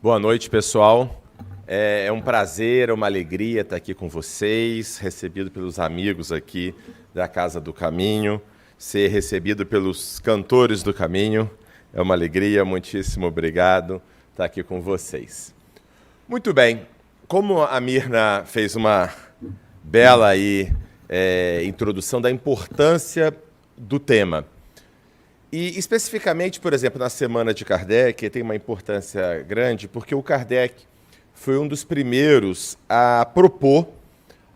Boa noite, pessoal. É um prazer, é uma alegria estar aqui com vocês, recebido pelos amigos aqui da Casa do Caminho, ser recebido pelos cantores do Caminho. É uma alegria, muitíssimo obrigado estar aqui com vocês. Muito bem, como a Mirna fez uma bela introdução da importância do tema, e especificamente, por exemplo, na Semana de Kardec, tem uma importância grande, porque o Kardec foi um dos primeiros a propor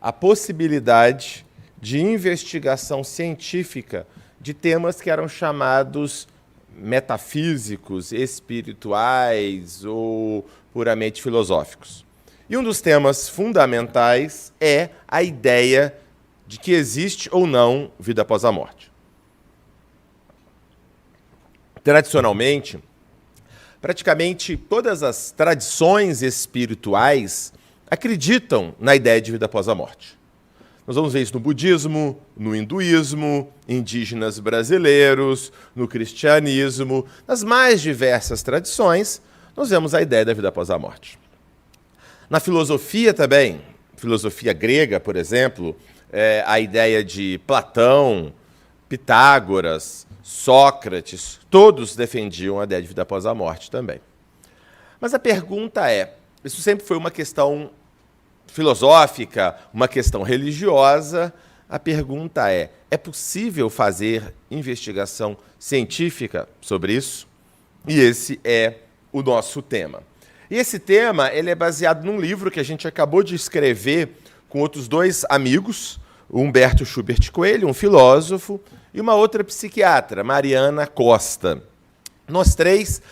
a possibilidade de investigação científica de temas que eram chamados metafísicos, espirituais ou puramente filosóficos. E um dos temas fundamentais é a ideia de que existe ou não vida após a morte. Tradicionalmente, praticamente todas as tradições espirituais acreditam na ideia de vida após a morte. Nós vamos ver isso no budismo, no hinduísmo, indígenas brasileiros, no cristianismo, nas mais diversas tradições, nós vemos a ideia da vida após a morte. Na filosofia também, filosofia grega, por exemplo, a ideia de Platão, Pitágoras, Sócrates, todos defendiam a ideia de vida após a morte também. Mas a pergunta é, isso sempre foi uma questão filosófica, uma questão religiosa, a pergunta é possível fazer investigação científica sobre isso? E esse é o nosso tema. E esse tema ele é baseado num livro que a gente acabou de escrever com outros dois amigos, o Humberto Schubert Coelho, um filósofo, e uma outra psiquiatra, Mariana Costa. Nós três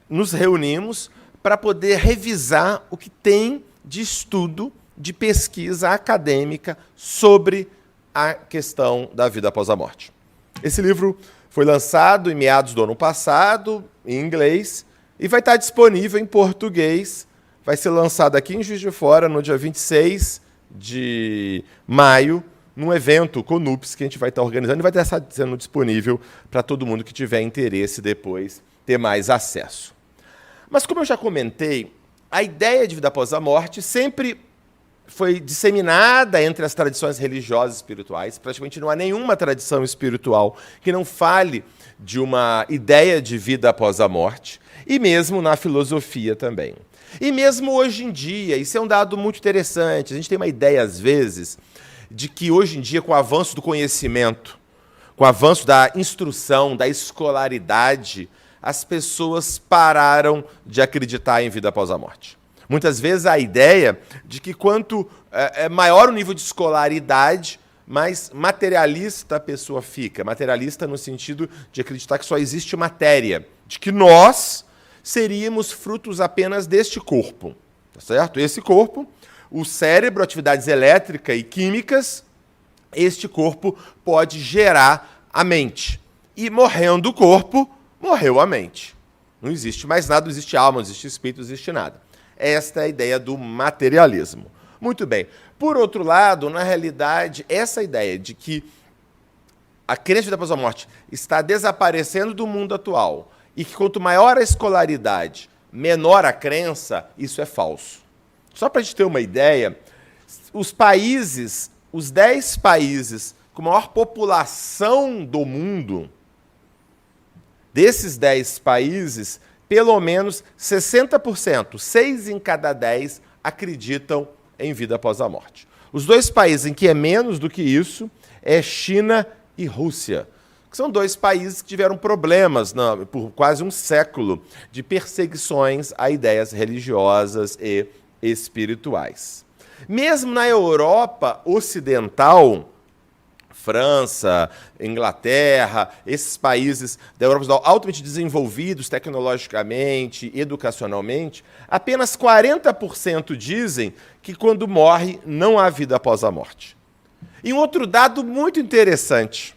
nos reunimos para poder revisar o que tem de estudo, de pesquisa acadêmica sobre a questão da vida após a morte. Esse livro foi lançado em meados do ano passado, em inglês, e vai estar disponível em português. Vai ser lançado aqui em Juiz de Fora, no dia 26 de maio, num evento CONUPS que a gente vai estar organizando e vai estar sendo disponível para todo mundo que tiver interesse depois ter mais acesso. Mas, como eu já comentei, a ideia de vida após a morte sempre foi disseminada entre as tradições religiosas e espirituais. Praticamente não há nenhuma tradição espiritual que não fale de uma ideia de vida após a morte, e mesmo na filosofia também. E mesmo hoje em dia, isso é um dado muito interessante, a gente tem uma ideia, às vezes, de que hoje em dia, com o avanço do conhecimento, com o avanço da instrução, da escolaridade, as pessoas pararam de acreditar em vida após a morte. Muitas vezes a ideia de que quanto maior o nível de escolaridade, mais materialista a pessoa fica. Materialista no sentido de acreditar que só existe matéria, de que nós seríamos frutos apenas deste corpo, tá certo? Esse corpo, o cérebro, atividades elétricas e químicas, este corpo pode gerar a mente. E morrendo o corpo, morreu a mente. Não existe mais nada, não existe alma, não existe espírito, não existe nada. Esta é a ideia do materialismo. Muito bem. Por outro lado, na realidade, essa ideia de que a crença de vida após a morte está desaparecendo do mundo atual e que quanto maior a escolaridade, menor a crença, isso é falso. Só para a gente ter uma ideia, os 10 países com maior população do mundo, desses 10 países, pelo menos 60%, 6 em cada 10, acreditam em vida após a morte. Os 2 países em que é menos do que isso é China e Rússia, que são 2 países que tiveram problemas por quase um século de perseguições a ideias religiosas e espirituais. Mesmo na Europa Ocidental, França, Inglaterra, esses países da Europa Ocidental altamente desenvolvidos tecnologicamente, educacionalmente, apenas 40% dizem que quando morre não há vida após a morte. E um outro dado muito interessante.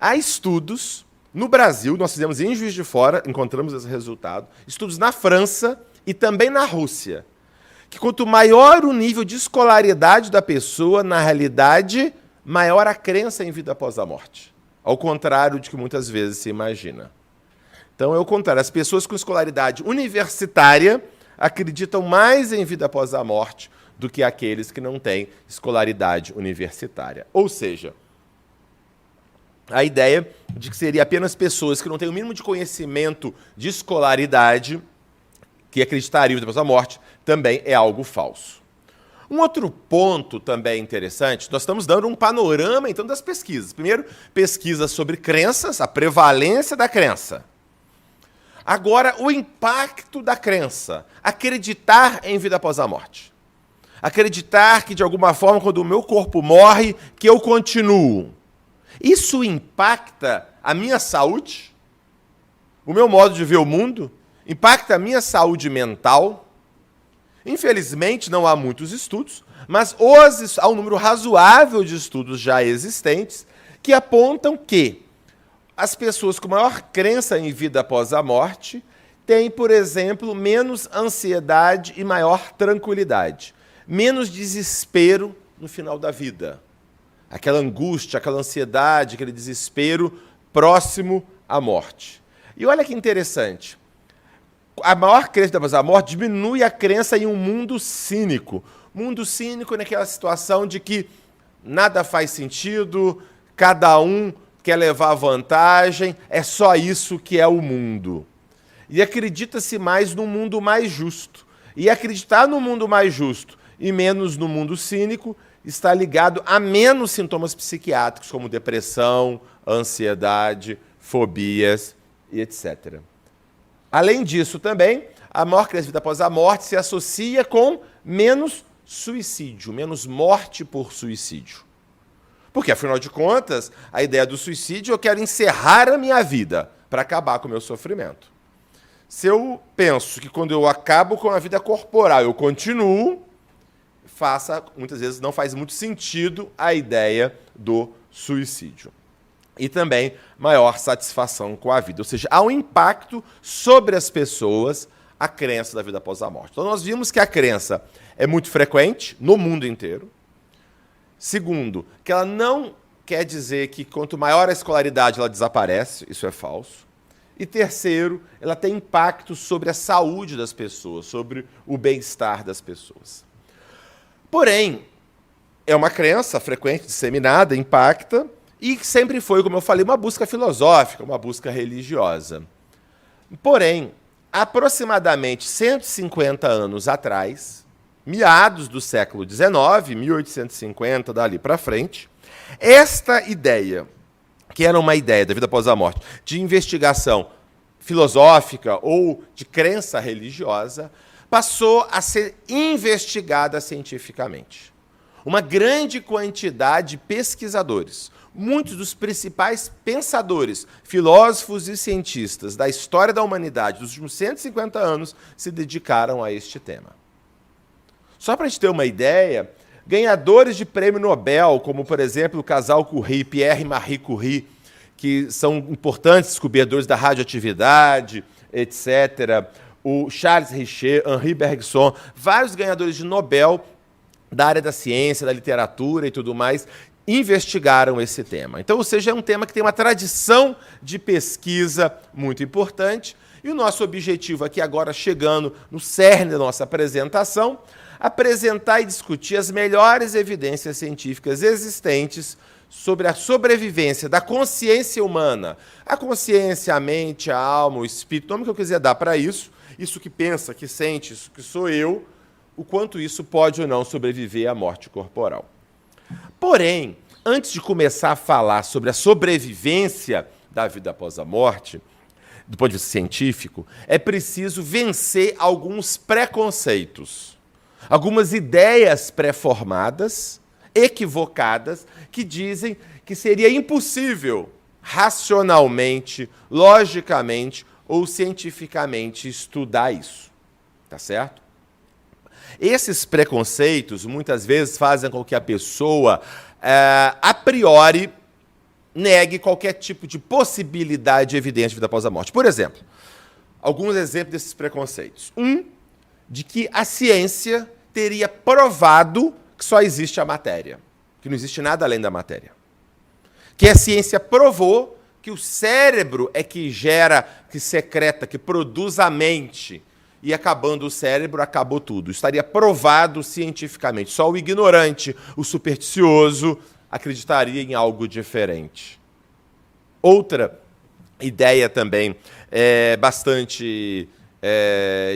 Há estudos no Brasil, nós fizemos em Juiz de Fora, encontramos esse resultado, estudos na França e também na Rússia, que quanto maior o nível de escolaridade da pessoa, na realidade, maior a crença em vida após a morte. Ao contrário de que muitas vezes se imagina. Então, é o contrário. As pessoas com escolaridade universitária acreditam mais em vida após a morte do que aqueles que não têm escolaridade universitária. Ou seja, a ideia de que seria apenas pessoas que não têm o mínimo de conhecimento de escolaridade que acreditariam em vida após a morte também é algo falso. Um outro ponto também interessante, nós estamos dando um panorama, então, das pesquisas. Primeiro, pesquisas sobre crenças, a prevalência da crença. Agora, o impacto da crença. Acreditar em vida após a morte. Acreditar que, de alguma forma, quando o meu corpo morre, que eu continuo. Isso impacta a minha saúde? O meu modo de ver o mundo? Impacta a minha saúde mental? Infelizmente, não há muitos estudos, mas há um número razoável de estudos já existentes que apontam que as pessoas com maior crença em vida após a morte têm, por exemplo, menos ansiedade e maior tranquilidade, menos desespero no final da vida. Aquela angústia, aquela ansiedade, aquele desespero próximo à morte. E olha que interessante. A maior crença após a morte diminui a crença em um mundo cínico. Mundo cínico naquela situação de que nada faz sentido, cada um quer levar vantagem, é só isso que é o mundo. E acredita-se mais num mundo mais justo. E acreditar no mundo mais justo e menos no mundo cínico está ligado a menos sintomas psiquiátricos, como depressão, ansiedade, fobias e etc. Além disso, também, a maior crença de vida após a morte se associa com menos suicídio, menos morte por suicídio. Porque, afinal de contas, a ideia do suicídio, eu quero encerrar a minha vida para acabar com o meu sofrimento. Se eu penso que quando eu acabo com a vida corporal, eu continuo, muitas vezes não faz muito sentido a ideia do suicídio. E também maior satisfação com a vida. Ou seja, há um impacto sobre as pessoas a crença da vida após a morte. Então, nós vimos que a crença é muito frequente no mundo inteiro. Segundo, que ela não quer dizer que quanto maior a escolaridade ela desaparece, isso é falso. E terceiro, ela tem impacto sobre a saúde das pessoas, sobre o bem-estar das pessoas. Porém, é uma crença frequente, disseminada, impacta, e sempre foi, como eu falei, uma busca filosófica, uma busca religiosa. Porém, aproximadamente 150 anos atrás, meados do século XIX, 1850, dali para frente, esta ideia, que era uma ideia da vida após a morte, de investigação filosófica ou de crença religiosa, passou a ser investigada cientificamente. Uma grande quantidade de pesquisadores, muitos dos principais pensadores, filósofos e cientistas da história da humanidade dos últimos 150 anos se dedicaram a este tema. Só para a gente ter uma ideia, ganhadores de prêmio Nobel, como, por exemplo, o casal Curie, Pierre e Marie Curie, que são importantes descobridores da radioatividade, etc., o Charles Richer, Henri Bergson, vários ganhadores de Nobel da área da ciência, da literatura e tudo mais, investigaram esse tema. Então, ou seja, é um tema que tem uma tradição de pesquisa muito importante, e o nosso objetivo aqui agora, chegando no cerne da nossa apresentação, apresentar e discutir as melhores evidências científicas existentes sobre a sobrevivência da consciência humana. A consciência, a mente, a alma, o espírito, o nome que eu quiser dar para isso que pensa, que sente, isso que sou eu, o quanto isso pode ou não sobreviver à morte corporal. Porém, antes de começar a falar sobre a sobrevivência da vida após a morte, do ponto de vista científico, é preciso vencer alguns preconceitos, algumas ideias pré-formadas, equivocadas, que dizem que seria impossível racionalmente, logicamente ou cientificamente estudar isso. Tá certo? Esses preconceitos muitas vezes fazem com que a pessoa, a priori, negue qualquer tipo de possibilidade evidente de vida após a morte. Por exemplo, alguns exemplos desses preconceitos. De que a ciência teria provado que só existe a matéria, que não existe nada além da matéria. Que a ciência provou que o cérebro é que gera, que secreta, que produz a mente, e acabando o cérebro, acabou tudo. Estaria provado cientificamente. Só o ignorante, o supersticioso, acreditaria em algo diferente. Outra ideia também bastante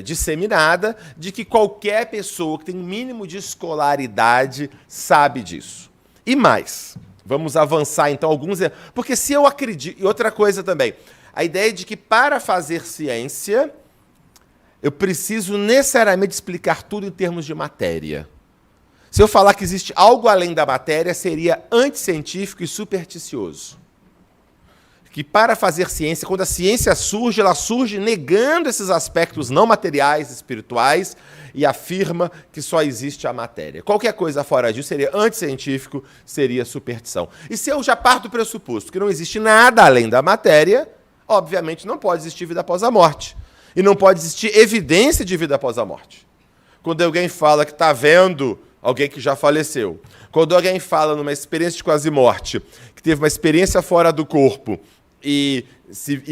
disseminada, de que qualquer pessoa que tem um mínimo de escolaridade sabe disso. E mais, vamos avançar então alguns... Porque se eu acredito... E outra coisa também, a ideia de que para fazer ciência, eu preciso necessariamente explicar tudo em termos de matéria. Se eu falar que existe algo além da matéria, seria anticientífico e supersticioso. Que para fazer ciência, quando a ciência surge, ela surge negando esses aspectos não materiais, espirituais, e afirma que só existe a matéria. Qualquer coisa fora disso seria anticientífico, seria superstição. E se eu já parto do pressuposto que não existe nada além da matéria, obviamente não pode existir vida após a morte. E não pode existir evidência de vida após a morte. Quando alguém fala que está vendo alguém que já faleceu, quando alguém fala numa experiência de quase morte, que teve uma experiência fora do corpo, e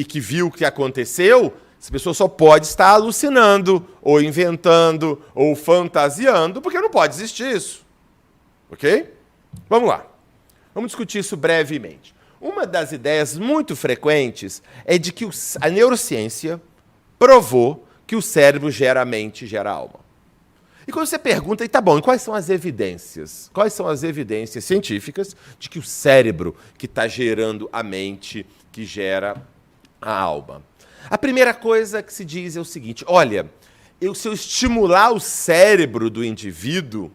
que viu o que aconteceu, essa pessoa só pode estar alucinando, ou inventando, ou fantasiando, porque não pode existir isso. Ok? Vamos lá. Vamos discutir isso brevemente. Uma das ideias muito frequentes é de que a neurociência provou que o cérebro gera a mente, gera a alma. E quando você pergunta, e tá bom, e quais são as evidências? Quais são as evidências científicas de que o cérebro que está gerando a mente, que gera a alma? A primeira coisa que se diz é o seguinte, olha, se eu estimular o cérebro do indivíduo,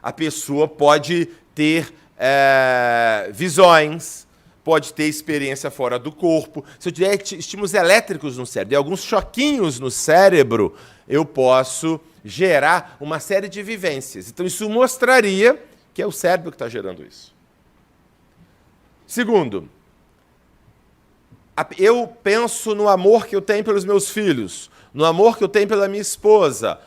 a pessoa pode ter visões, pode ter experiência fora do corpo. Se eu tiver estímulos elétricos no cérebro e alguns choquinhos no cérebro, eu posso gerar uma série de vivências. Então, isso mostraria que é o cérebro que está gerando isso. Segundo, eu penso no amor que eu tenho pelos meus filhos, no amor que eu tenho pela minha esposa,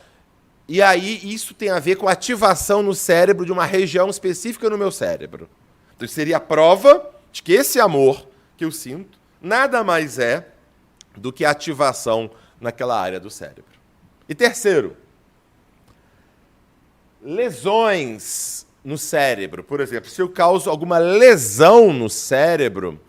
e aí isso tem a ver com a ativação no cérebro de uma região específica no meu cérebro. Então, isso seria a prova de que esse amor que eu sinto nada mais é do que a ativação naquela área do cérebro. E terceiro, lesões no cérebro. Por exemplo, se eu causo alguma lesão no cérebro,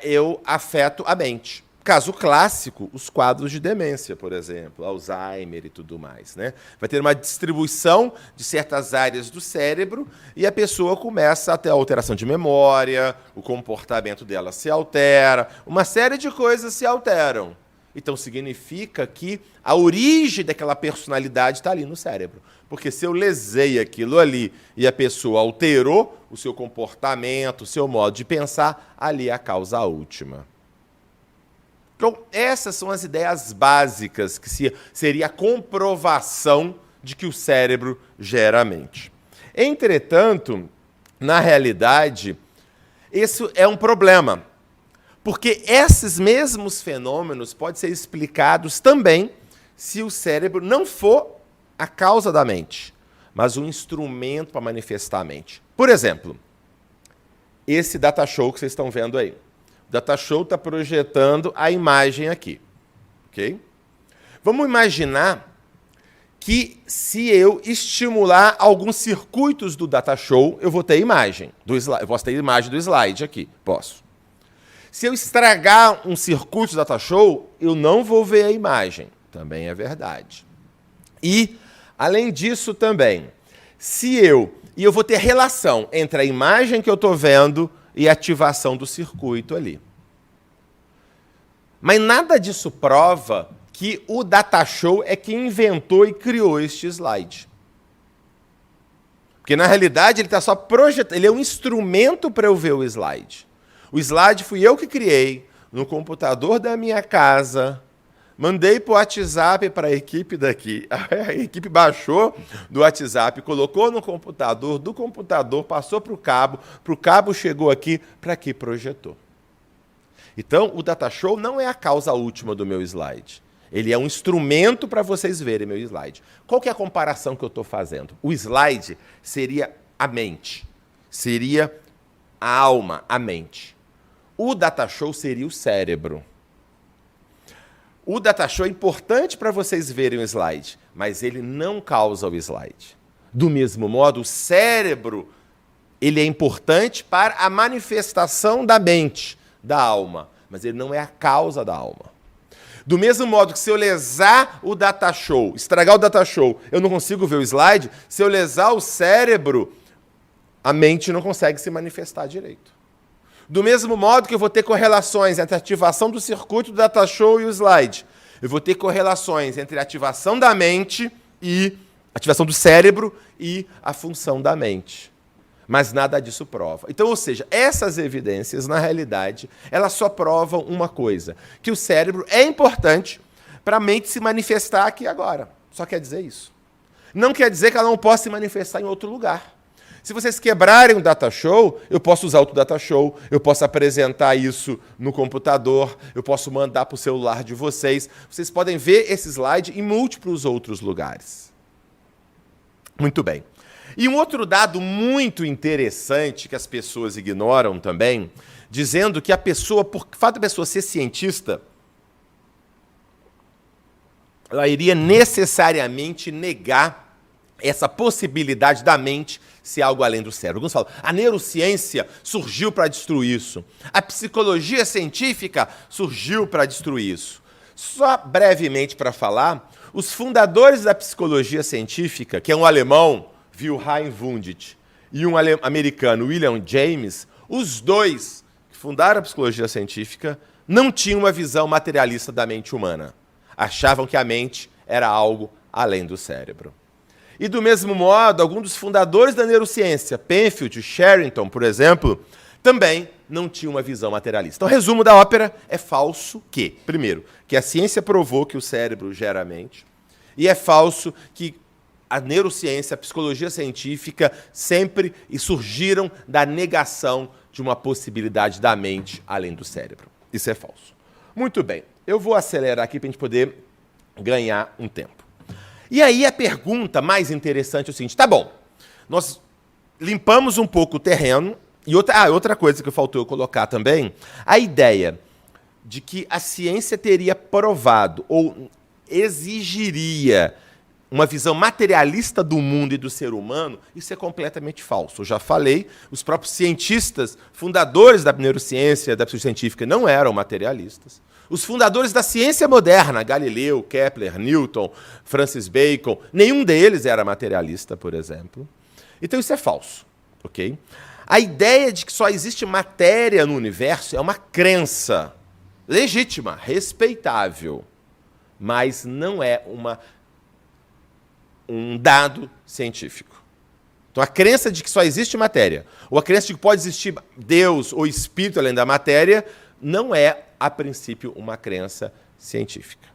eu afeto a mente. Caso clássico, os quadros de demência, por exemplo, Alzheimer e tudo mais, né? Vai ter uma distribuição de certas áreas do cérebro e a pessoa começa a ter alteração de memória, o comportamento dela se altera, uma série de coisas se alteram. Então, significa que a origem daquela personalidade está ali no cérebro. Porque se eu lesei aquilo ali e a pessoa alterou o seu comportamento, o seu modo de pensar, ali é a causa última. Então, essas são as ideias básicas, que seria a comprovação de que o cérebro gera a mente. Entretanto, na realidade, isso é um problema. Porque esses mesmos fenômenos podem ser explicados também se o cérebro não for a causa da mente, mas um instrumento para manifestar a mente. Por exemplo, esse data show que vocês estão vendo aí. O data show está projetando a imagem aqui. Ok? Vamos imaginar que se eu estimular alguns circuitos do data show, eu vou ter imagem. Eu posso ter imagem do slide aqui. Posso. Se eu estragar um circuito do data show, eu não vou ver a imagem. Também é verdade. E, além disso também, e eu vou ter relação entre a imagem que eu estou vendo e a ativação do circuito ali. Mas nada disso prova que o data show é quem inventou e criou este slide. Porque, na realidade, ele está só projetando, ele é um instrumento para eu ver o slide. O slide fui eu que criei no computador da minha casa, mandei para o WhatsApp para a equipe daqui. A equipe baixou do WhatsApp, colocou no computador, do computador passou para o cabo chegou aqui, para aqui projetou. Então, o data show não é a causa última do meu slide. Ele é um instrumento para vocês verem meu slide. Qual que é a comparação que eu estou fazendo? O slide seria a mente, seria a alma, a mente. O data show seria o cérebro. O datashow é importante para vocês verem o slide, mas ele não causa o slide. Do mesmo modo, o cérebro ele é importante para a manifestação da mente, da alma, mas ele não é a causa da alma. Do mesmo modo que se eu lesar o datashow, estragar o datashow, eu não consigo ver o slide, se eu lesar o cérebro, a mente não consegue se manifestar direito. Do mesmo modo que eu vou ter correlações entre a ativação do circuito do datashow e o slide, eu vou ter correlações entre a ativação da mente e a ativação do cérebro e a função da mente. Mas nada disso prova. Então, ou seja, essas evidências, na realidade, elas só provam uma coisa, que o cérebro é importante para a mente se manifestar aqui e agora. Só quer dizer isso. Não quer dizer que ela não possa se manifestar em outro lugar. Se vocês quebrarem o datashow, eu posso usar outro datashow, eu posso apresentar isso no computador, eu posso mandar para o celular de vocês. Vocês podem ver esse slide em múltiplos outros lugares. Muito bem. E um outro dado muito interessante que as pessoas ignoram também, dizendo que a pessoa, por fato da pessoa ser cientista, ela iria necessariamente negar essa possibilidade da mente ser algo além do cérebro. Alguns falam, a neurociência surgiu para destruir isso. A psicologia científica surgiu para destruir isso. Só brevemente para falar, os fundadores da psicologia científica, que é um alemão, Wilhelm Wundt, e um americano, William James, os dois que fundaram a psicologia científica não tinham uma visão materialista da mente humana. Achavam que a mente era algo além do cérebro. E do mesmo modo, alguns dos fundadores da neurociência, Penfield e Sherrington, por exemplo, também não tinham uma visão materialista. Então, o resumo da ópera é falso que, primeiro, que a ciência provou que o cérebro gera a mente, e é falso que a neurociência, a psicologia científica sempre surgiram da negação de uma possibilidade da mente além do cérebro. Isso é falso. Muito bem, eu vou acelerar aqui para a gente poder ganhar um tempo. E aí a pergunta mais interessante é o seguinte, tá bom, nós limpamos um pouco o terreno, e outra coisa que faltou eu colocar também, a ideia de que a ciência teria provado ou exigiria uma visão materialista do mundo e do ser humano, isso é completamente falso. Eu já falei, os próprios cientistas, fundadores da neurociência, da psicologia científica, não eram materialistas. Os fundadores da ciência moderna, Galileu, Kepler, Newton, Francis Bacon, nenhum deles era materialista, por exemplo. Então isso é falso, ok? A ideia de que só existe matéria no universo é uma crença legítima, respeitável, mas não é um dado científico. Então a crença de que só existe matéria, ou a crença de que pode existir Deus ou espírito além da matéria, não é, a princípio, uma crença científica.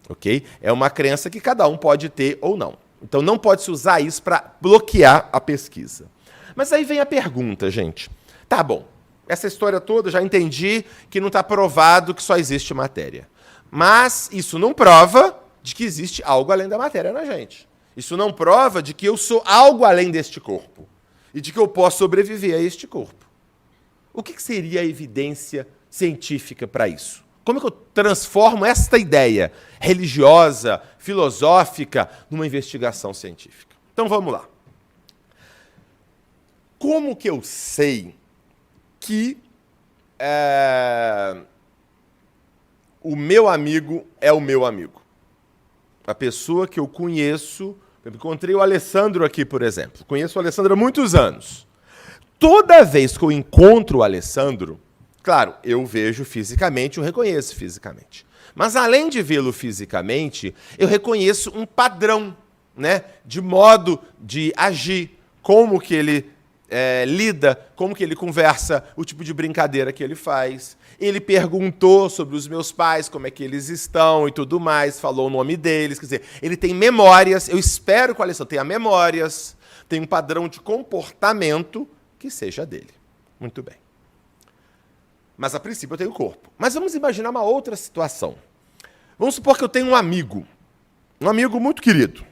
Ok? É uma crença que cada um pode ter ou não. Então não pode-se usar isso para bloquear a pesquisa. Mas aí vem a pergunta, gente. Tá bom, essa história toda já entendi que não está provado que só existe matéria. Mas isso não prova de que existe algo além da matéria na gente. Isso não prova de que eu sou algo além deste corpo e de que eu posso sobreviver a este corpo. O que seria a evidência científica para isso? Como é que eu transformo esta ideia religiosa, filosófica, numa investigação científica? Então vamos lá. Como que eu sei que o meu amigo é o meu amigo? A pessoa que eu conheço, eu encontrei o Alessandro aqui, por exemplo. Conheço o Alessandro há muitos anos. Toda vez que eu encontro o Alessandro, claro, eu vejo fisicamente, eu reconheço fisicamente. Mas além de vê-lo fisicamente, eu reconheço um padrão, né, de modo de agir, como que ele lida, como que ele conversa, o tipo de brincadeira que ele faz. Ele perguntou sobre os meus pais, como é que eles estão e tudo mais, falou o nome deles. Quer dizer, ele tem memórias, eu espero que o Alessandro tenha memórias, tem um padrão de comportamento que seja dele. Muito bem. Mas, a princípio, eu tenho o corpo. Mas vamos imaginar uma outra situação. Vamos supor que eu tenho um amigo muito querido.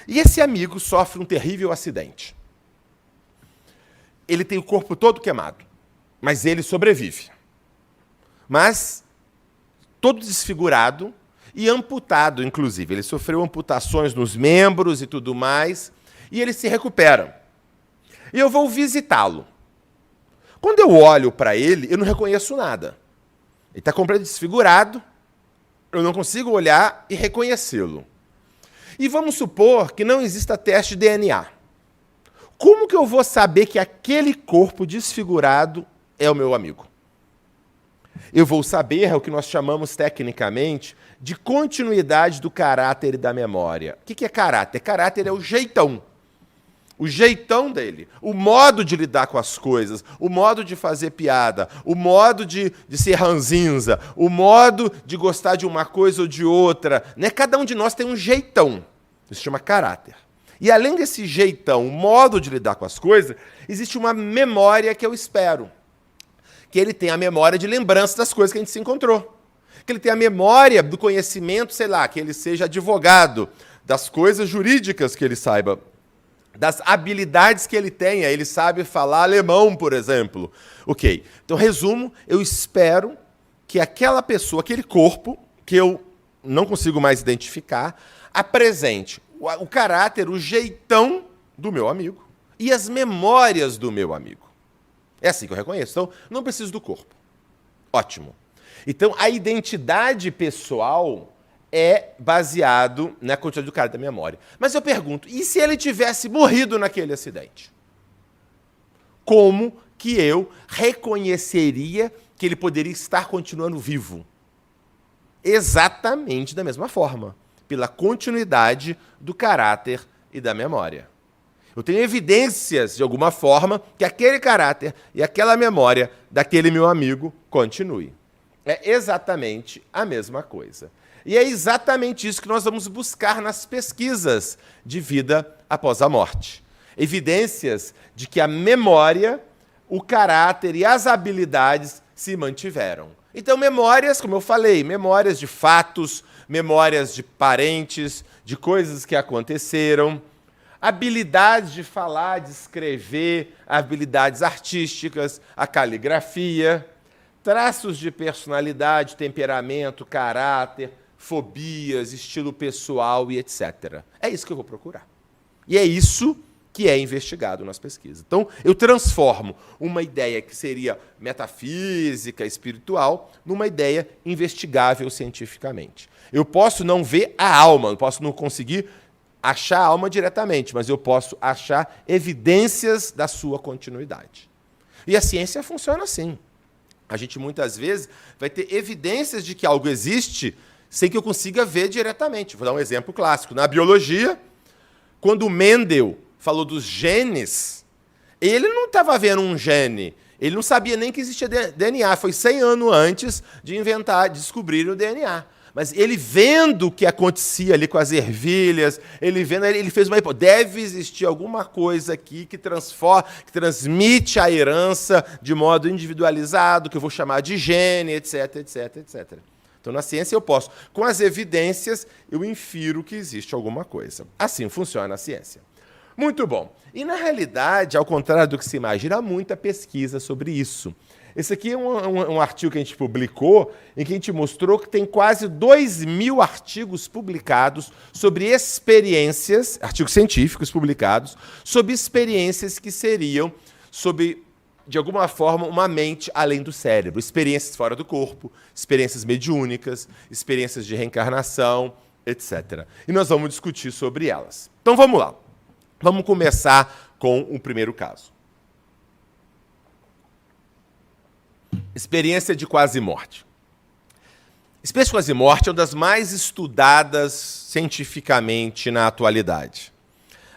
E esse amigo sofre um terrível acidente. Ele tem o corpo todo queimado, mas ele sobrevive. Mas, todo desfigurado, e amputado, inclusive. Ele sofreu amputações nos membros e tudo mais, e ele se recupera. E eu vou visitá-lo. Quando eu olho para ele, eu não reconheço nada. Ele está completamente desfigurado, eu não consigo olhar e reconhecê-lo. E vamos supor que não exista teste de DNA. Como que eu vou saber que aquele corpo desfigurado é o meu amigo? Eu vou saber o que nós chamamos tecnicamente de continuidade do caráter e da memória. O que é caráter? Caráter é o jeitão. O jeitão dele, o modo de lidar com as coisas, o modo de fazer piada, o modo de ser ranzinza, o modo de gostar de uma coisa ou de outra. Né? Cada um de nós tem um jeitão. Isso se chama caráter. E além desse jeitão, o modo de lidar com as coisas, existe uma memória que eu espero. Que ele tenha a memória de lembrança das coisas que a gente se encontrou. Que ele tenha a memória do conhecimento, sei lá, que ele seja advogado, das coisas jurídicas que ele saiba, das habilidades que ele tenha. Ele sabe falar alemão, por exemplo. Ok. Então, resumo, eu espero que aquela pessoa, aquele corpo, que eu não consigo mais identificar, apresente o caráter, o jeitão do meu amigo e as memórias do meu amigo. É assim que eu reconheço. Então, não preciso do corpo. Ótimo. Então, a identidade pessoal é baseado na quantidade do caráter da memória. Mas eu pergunto, e se ele tivesse morrido naquele acidente? Como que eu reconheceria que ele poderia estar continuando vivo? Exatamente da mesma forma, pela continuidade do caráter e da memória. Eu tenho evidências, de alguma forma, que aquele caráter e aquela memória daquele meu amigo continue. É exatamente a mesma coisa. E é exatamente isso que nós vamos buscar nas pesquisas de vida após a morte. Evidências de que a memória, o caráter e as habilidades se mantiveram. Então, memórias, como eu falei, memórias de fatos, memórias de parentes, de coisas que aconteceram, habilidades de falar, de escrever, habilidades artísticas, a caligrafia, traços de personalidade, temperamento, caráter, fobias, estilo pessoal e etc. É isso que eu vou procurar. E é isso que é investigado nas pesquisas. Então, eu transformo uma ideia que seria metafísica, espiritual, numa ideia investigável cientificamente. Eu posso não ver a alma, eu posso não conseguir achar a alma diretamente, mas eu posso achar evidências da sua continuidade. E a ciência funciona assim. A gente, muitas vezes, vai ter evidências de que algo existe sem que eu consiga ver diretamente. Vou dar um exemplo clássico. Na biologia, quando Mendel falou dos genes, ele não estava vendo um gene, ele não sabia nem que existia DNA. Foi 100 anos antes de descobrir o DNA. Mas ele vendo o que acontecia ali com as ervilhas, ele fez uma hipótese. Deve existir alguma coisa aqui que transmite a herança de modo individualizado, que eu vou chamar de gene, etc, etc, etc. Então, na ciência, eu posso, com as evidências, eu infiro que existe alguma coisa. Assim funciona a ciência. Muito bom. E, na realidade, ao contrário do que se imagina, há muita pesquisa sobre isso. Esse aqui é um artigo que a gente publicou, em que a gente mostrou que tem quase 2.000 artigos publicados sobre experiências, artigos científicos publicados, sobre experiências que seriam, sobre, de alguma forma, uma mente além do cérebro. Experiências fora do corpo, experiências mediúnicas, experiências de reencarnação, etc. E nós vamos discutir sobre elas. Então, vamos lá. Vamos começar com o primeiro caso. Experiência de quase-morte. Experiência de quase-morte é uma das mais estudadas cientificamente na atualidade.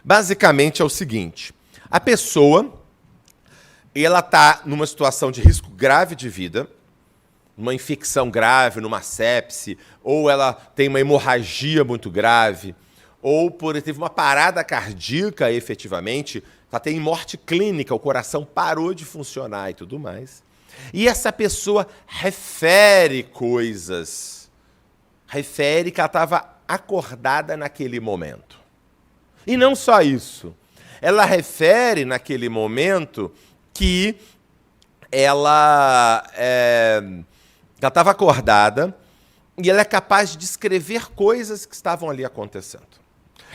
Basicamente é o seguinte: a pessoa ela está numa situação de risco grave de vida, numa infecção grave, numa sepse, ou ela tem uma hemorragia muito grave, ou teve uma parada cardíaca efetivamente, ela tem morte clínica, o coração parou de funcionar e tudo mais. E essa pessoa refere coisas, refere que ela estava acordada naquele momento. E não só isso, ela refere naquele momento que ela estava acordada e ela é capaz de descrever coisas que estavam ali acontecendo.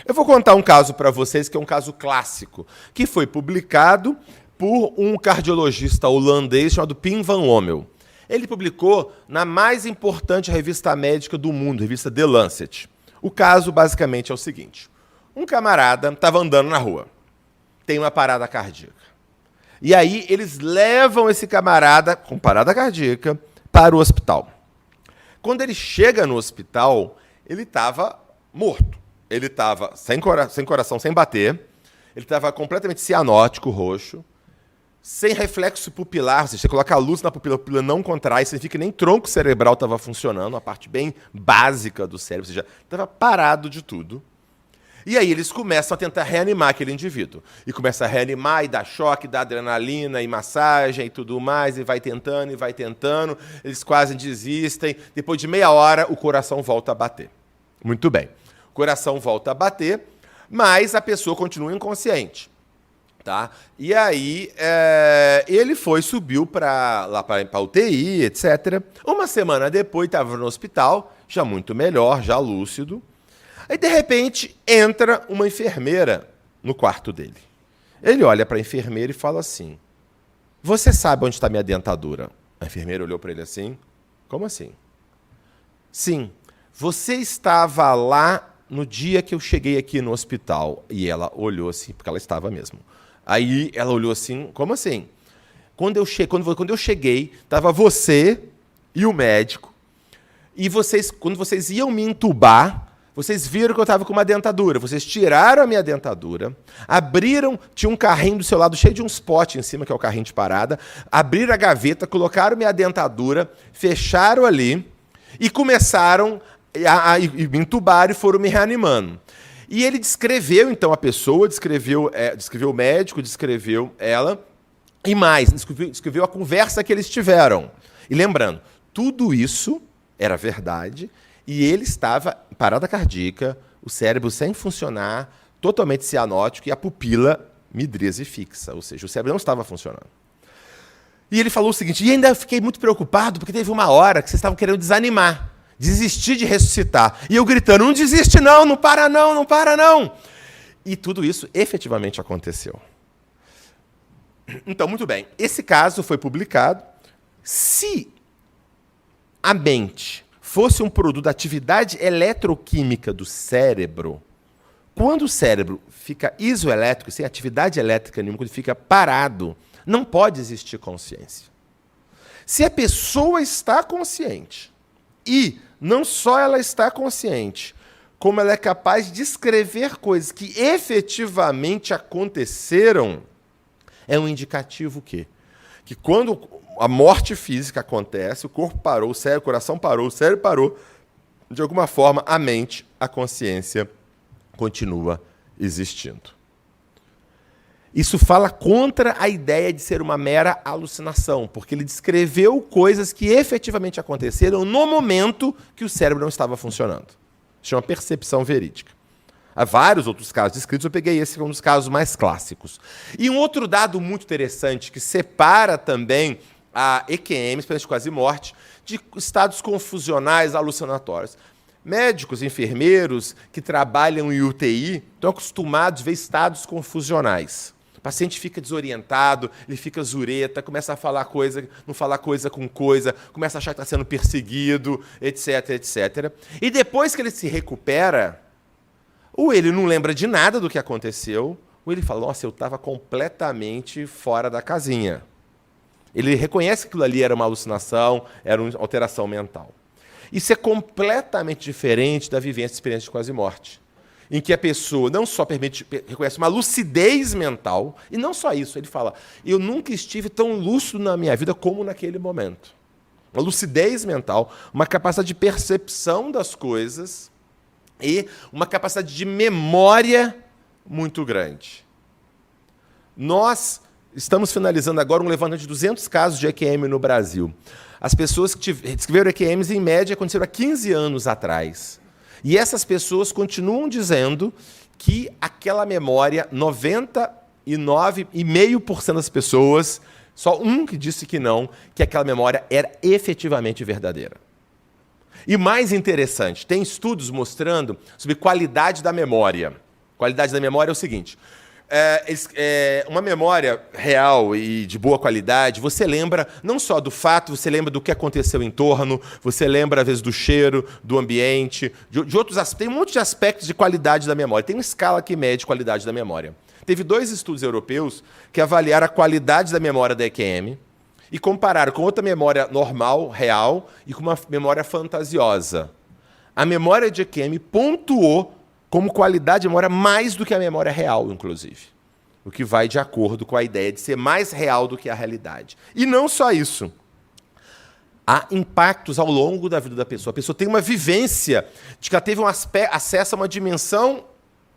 Eu vou contar um caso para vocês, que é um caso clássico, que foi publicado por um cardiologista holandês chamado Pim van Lommel. Ele publicou na mais importante revista médica do mundo, a revista The Lancet. O caso, basicamente, é o seguinte. Um camarada estava andando na rua, tem uma parada cardíaca. E aí eles levam esse camarada com parada cardíaca para o hospital. Quando ele chega no hospital, ele estava morto. Ele estava sem coração, sem bater. Ele estava completamente cianótico, roxo, sem reflexo pupilar. Ou seja, você coloca a luz na pupila, a pupila não contrai, significa que nem tronco cerebral estava funcionando, a parte bem básica do cérebro, ou seja, estava parado de tudo. E aí eles começam a tentar reanimar aquele indivíduo. E começa a reanimar, e dá choque, dá adrenalina, e massagem, e tudo mais, e vai tentando, eles quase desistem. Depois de meia hora, o coração volta a bater. Muito bem. O coração volta a bater, mas a pessoa continua inconsciente. Tá? E aí ele subiu para a UTI, etc. Uma semana depois, estava no hospital, já muito melhor, já lúcido. Aí, de repente, entra uma enfermeira no quarto dele. Ele olha para a enfermeira e fala assim, você sabe onde está minha dentadura? A enfermeira olhou para ele assim, como assim? Sim, você estava lá no dia que eu cheguei aqui no hospital. E ela olhou assim, porque ela estava mesmo. Aí ela olhou assim, como assim? Quando eu cheguei, estava você e o médico, e quando vocês iam me entubar, vocês viram que eu estava com uma dentadura. Vocês tiraram a minha dentadura, abriram, tinha um carrinho do seu lado cheio de uns potes em cima, que é o carrinho de parada, abriram a gaveta, colocaram minha dentadura, fecharam ali e começaram a me entubar e foram me reanimando. E ele descreveu, então, a pessoa, descreveu o médico, descreveu ela, e mais, descreveu a conversa que eles tiveram. E lembrando, tudo isso era verdade, e ele estava em parada cardíaca, o cérebro sem funcionar, totalmente cianótico, e a pupila midríase fixa, ou seja, o cérebro não estava funcionando. E ele falou o seguinte, e ainda fiquei muito preocupado, porque teve uma hora que vocês estavam querendo desanimar, desistir de ressuscitar. E eu gritando, não desiste não, não para não, não para não. E tudo isso efetivamente aconteceu. Então, muito bem. Esse caso foi publicado. Se a mente fosse um produto da atividade eletroquímica do cérebro, quando o cérebro fica isoelétrico, sem atividade elétrica nenhuma, quando ele fica parado, não pode existir consciência. Se a pessoa está consciente, e não só ela está consciente, como ela é capaz de descrever coisas que efetivamente aconteceram, é um indicativo o quê? Que quando a morte física acontece, o corpo parou, o coração parou, o cérebro parou, de alguma forma a mente, a consciência continua existindo. Isso fala contra a ideia de ser uma mera alucinação, porque ele descreveu coisas que efetivamente aconteceram no momento que o cérebro não estava funcionando. Isso chama percepção verídica. Há vários outros casos descritos, eu peguei esse como um dos casos mais clássicos. E um outro dado muito interessante que separa também a EQM, experiência de quase morte, de estados confusionais alucinatórios. Médicos, enfermeiros que trabalham em UTI estão acostumados a ver estados confusionais. O paciente fica desorientado, ele fica zureta, começa a falar coisa, não falar coisa com coisa, começa a achar que está sendo perseguido, etc, etc. E depois que ele se recupera, ou ele não lembra de nada do que aconteceu, ou ele fala, nossa, eu estava completamente fora da casinha. Ele reconhece que aquilo ali era uma alucinação, era uma alteração mental. Isso é completamente diferente da vivência de experiência de quase morte, em que a pessoa não só reconhece uma lucidez mental, e não só isso, ele fala, eu nunca estive tão lúcido na minha vida como naquele momento. Uma lucidez mental, uma capacidade de percepção das coisas e uma capacidade de memória muito grande. Nós estamos finalizando agora um levantamento de 200 casos de EQM no Brasil. As pessoas que descreveram EQMs, em média, aconteceram há 15 anos atrás. E essas pessoas continuam dizendo que aquela memória, 99,5% das pessoas, só um que disse que não, que aquela memória era efetivamente verdadeira. E mais interessante, tem estudos mostrando sobre qualidade da memória. Qualidade da memória é o seguinte: uma memória real e de boa qualidade, você lembra não só do fato, você lembra do que aconteceu em torno, você lembra, às vezes, do cheiro, do ambiente, de outros aspectos. Tem um monte de aspectos de qualidade da memória. Tem uma escala que mede qualidade da memória. Teve 2 estudos europeus que avaliaram a qualidade da memória da EQM e compararam com outra memória normal, real, e com uma memória fantasiosa. A memória de EQM pontuou como qualidade de memória mais do que a memória real, inclusive. O que vai de acordo com a ideia de ser mais real do que a realidade. E não só isso. Há impactos ao longo da vida da pessoa. A pessoa tem uma vivência de que ela teve acesso a uma dimensão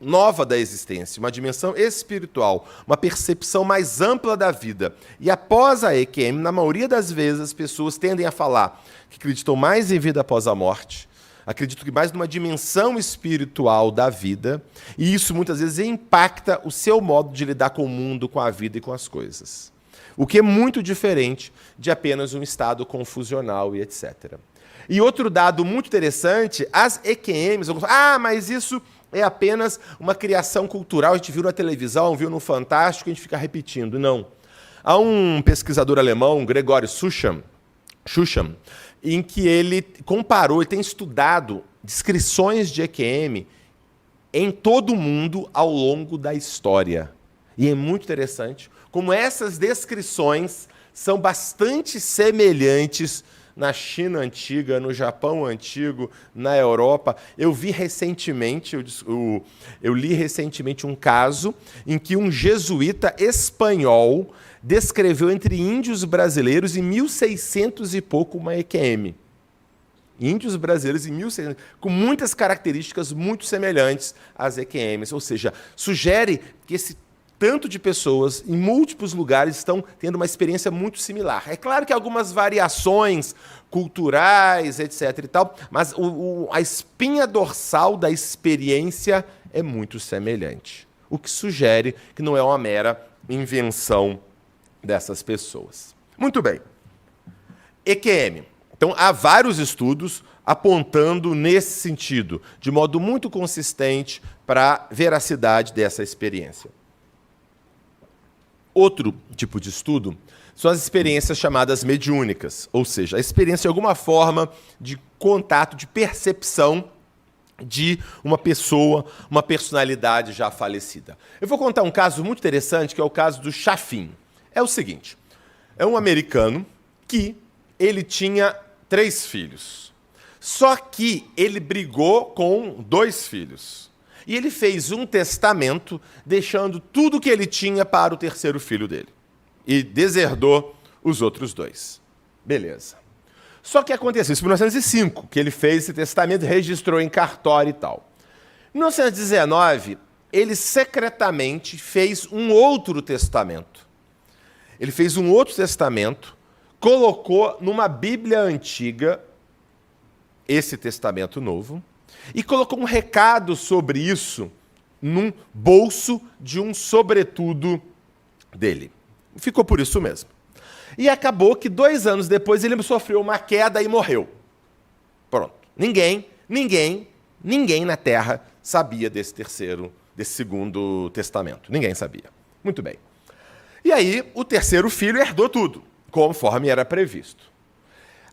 nova da existência, uma dimensão espiritual, uma percepção mais ampla da vida. E após a EQM, na maioria das vezes, as pessoas tendem a falar que acreditam mais em vida após a morte, acreditam que mais numa dimensão espiritual da vida, e isso muitas vezes impacta o seu modo de lidar com o mundo, com a vida e com as coisas. O que é muito diferente de apenas um estado confusional e etc. E outro dado muito interessante, as EQMs, mas isso é apenas uma criação cultural, a gente viu na televisão, viu no Fantástico, a gente fica repetindo. Não. Há um pesquisador alemão, Gregório Schucham, em que ele comparou, ele tem estudado descrições de EQM em todo o mundo ao longo da história. E é muito interessante como essas descrições são bastante semelhantes na China antiga, no Japão antigo, na Europa. Eu li recentemente um caso em que um jesuíta espanhol descreveu entre índios brasileiros em 1600 e pouco uma EQM. Índios brasileiros em 1600, com muitas características muito semelhantes às EQMs. Ou seja, sugere que esse tanto de pessoas em múltiplos lugares estão tendo uma experiência muito similar. É claro que há algumas variações culturais, etc. e tal, mas a espinha dorsal da experiência é muito semelhante. O que sugere que não é uma mera invenção dessas pessoas. Muito bem. EQM. Então, há vários estudos apontando nesse sentido, de modo muito consistente para a veracidade dessa experiência. Outro tipo de estudo são as experiências chamadas mediúnicas, ou seja, a experiência de alguma forma de contato, de percepção de uma pessoa, uma personalidade já falecida. Eu vou contar um caso muito interessante, que é o caso do Chaffin. É o seguinte, é um americano que ele tinha 3 filhos, só que ele brigou com 2 filhos. E ele fez um testamento deixando tudo que ele tinha para o 3º filho dele. E deserdou os outros 2. Beleza. Só que aconteceu isso em 1905, que ele fez esse testamento, registrou em cartório e tal. Em 1919, ele secretamente fez um outro testamento. Ele fez um outro testamento, colocou numa Bíblia antiga esse testamento novo, e colocou um recado sobre isso num bolso de um sobretudo dele. Ficou por isso mesmo. E acabou que 2 anos depois ele sofreu uma queda e morreu. Pronto. Ninguém na Terra sabia desse segundo testamento. Ninguém sabia. Muito bem. E aí o 3º filho herdou tudo, conforme era previsto.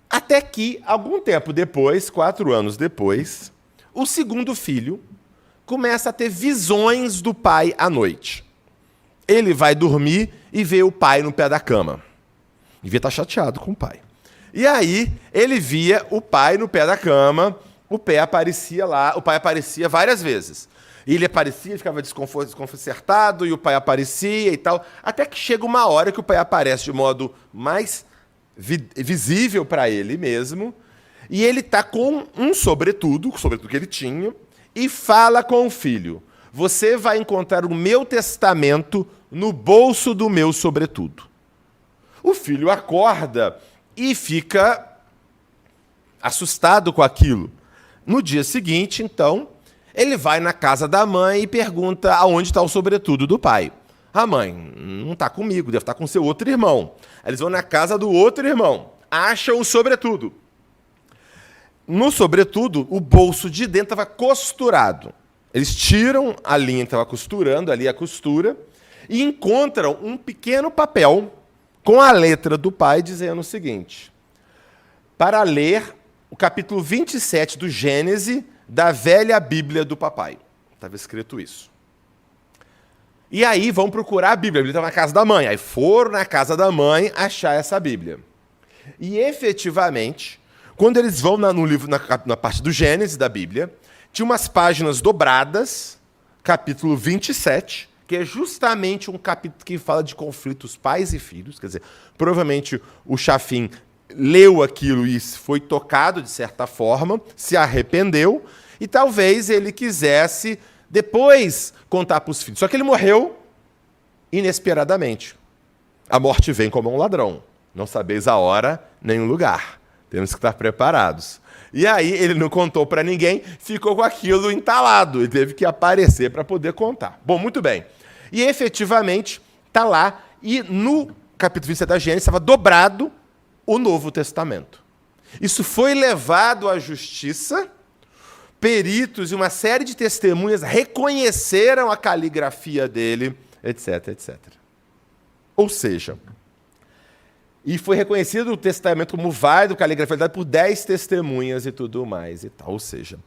Até que, algum tempo depois, 4 anos depois, o 2º filho começa a ter visões do pai à noite. Ele vai dormir e vê o pai no pé da cama. Devia estar chateado com o pai. E aí, ele via o pai no pé da cama, o pai aparecia várias vezes. E ele aparecia, ficava desconcertado, e o pai aparecia e tal, até que chega uma hora que o pai aparece de modo mais visível para ele mesmo, e ele está com um sobretudo que ele tinha, e fala com o filho: você vai encontrar o meu testamento no bolso do meu sobretudo. O filho acorda e fica assustado com aquilo. No dia seguinte, então, ele vai na casa da mãe e pergunta aonde está o sobretudo do pai. A mãe: não está comigo, deve estar com seu outro irmão. Eles vão na casa do outro irmão, acham o sobretudo. no sobretudo, o bolso de dentro estava costurado. Eles tiram a linha que estava costurando, ali a costura, e encontram um pequeno papel com a letra do pai dizendo o seguinte: para ler o capítulo 27 do Gênesis da velha Bíblia do papai. Estava escrito isso. E aí vão procurar a Bíblia. A Bíblia estava na casa da mãe. Aí foram na casa da mãe achar essa Bíblia. E efetivamente, quando eles vão no livro, na parte do Gênesis da Bíblia, tinha umas páginas dobradas, capítulo 27, que é justamente um capítulo que fala de conflitos pais e filhos. Quer dizer, provavelmente o Chafim leu aquilo e foi tocado de certa forma, se arrependeu, e talvez ele quisesse depois contar para os filhos. Só que ele morreu inesperadamente. A morte vem como um ladrão. Não sabeis a hora nem o lugar. Temos que estar preparados. E aí ele não contou para ninguém, ficou com aquilo entalado. Ele teve que aparecer para poder contar. Bom, muito bem. E efetivamente está lá. E no capítulo 27 da Gênesis estava dobrado o Novo Testamento. Isso foi levado à justiça. Peritos e uma série de testemunhas reconheceram a caligrafia dele, etc, etc. Ou seja, e foi reconhecido o testamento como válido, caligrafia dada por 10 testemunhas e tudo mais. E tal. Ou seja, o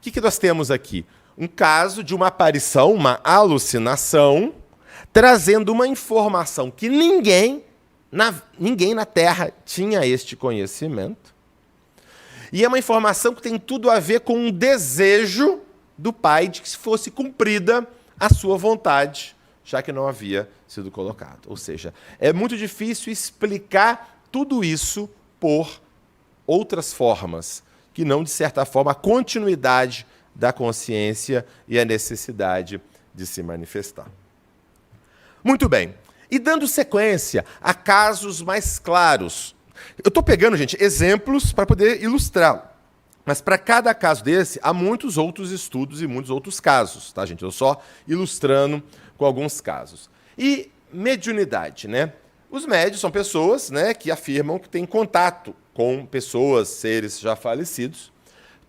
que nós temos aqui? Um caso de uma aparição, uma alucinação, trazendo uma informação que ninguém na Terra tinha este conhecimento. E é uma informação que tem tudo a ver com um desejo do pai de que fosse cumprida a sua vontade, já que não havia sido colocado. Ou seja, é muito difícil explicar tudo isso por outras formas, que não, de certa forma, a continuidade da consciência e a necessidade de se manifestar. Muito bem. E dando sequência a casos mais claros. Eu estou pegando, gente, exemplos para poder ilustrar. Mas para cada caso desse, há muitos outros estudos e muitos outros casos, tá, gente? Eu só ilustrando com alguns casos. E mediunidade, né? Os médiuns são pessoas, né, que afirmam que têm contato com pessoas, seres já falecidos.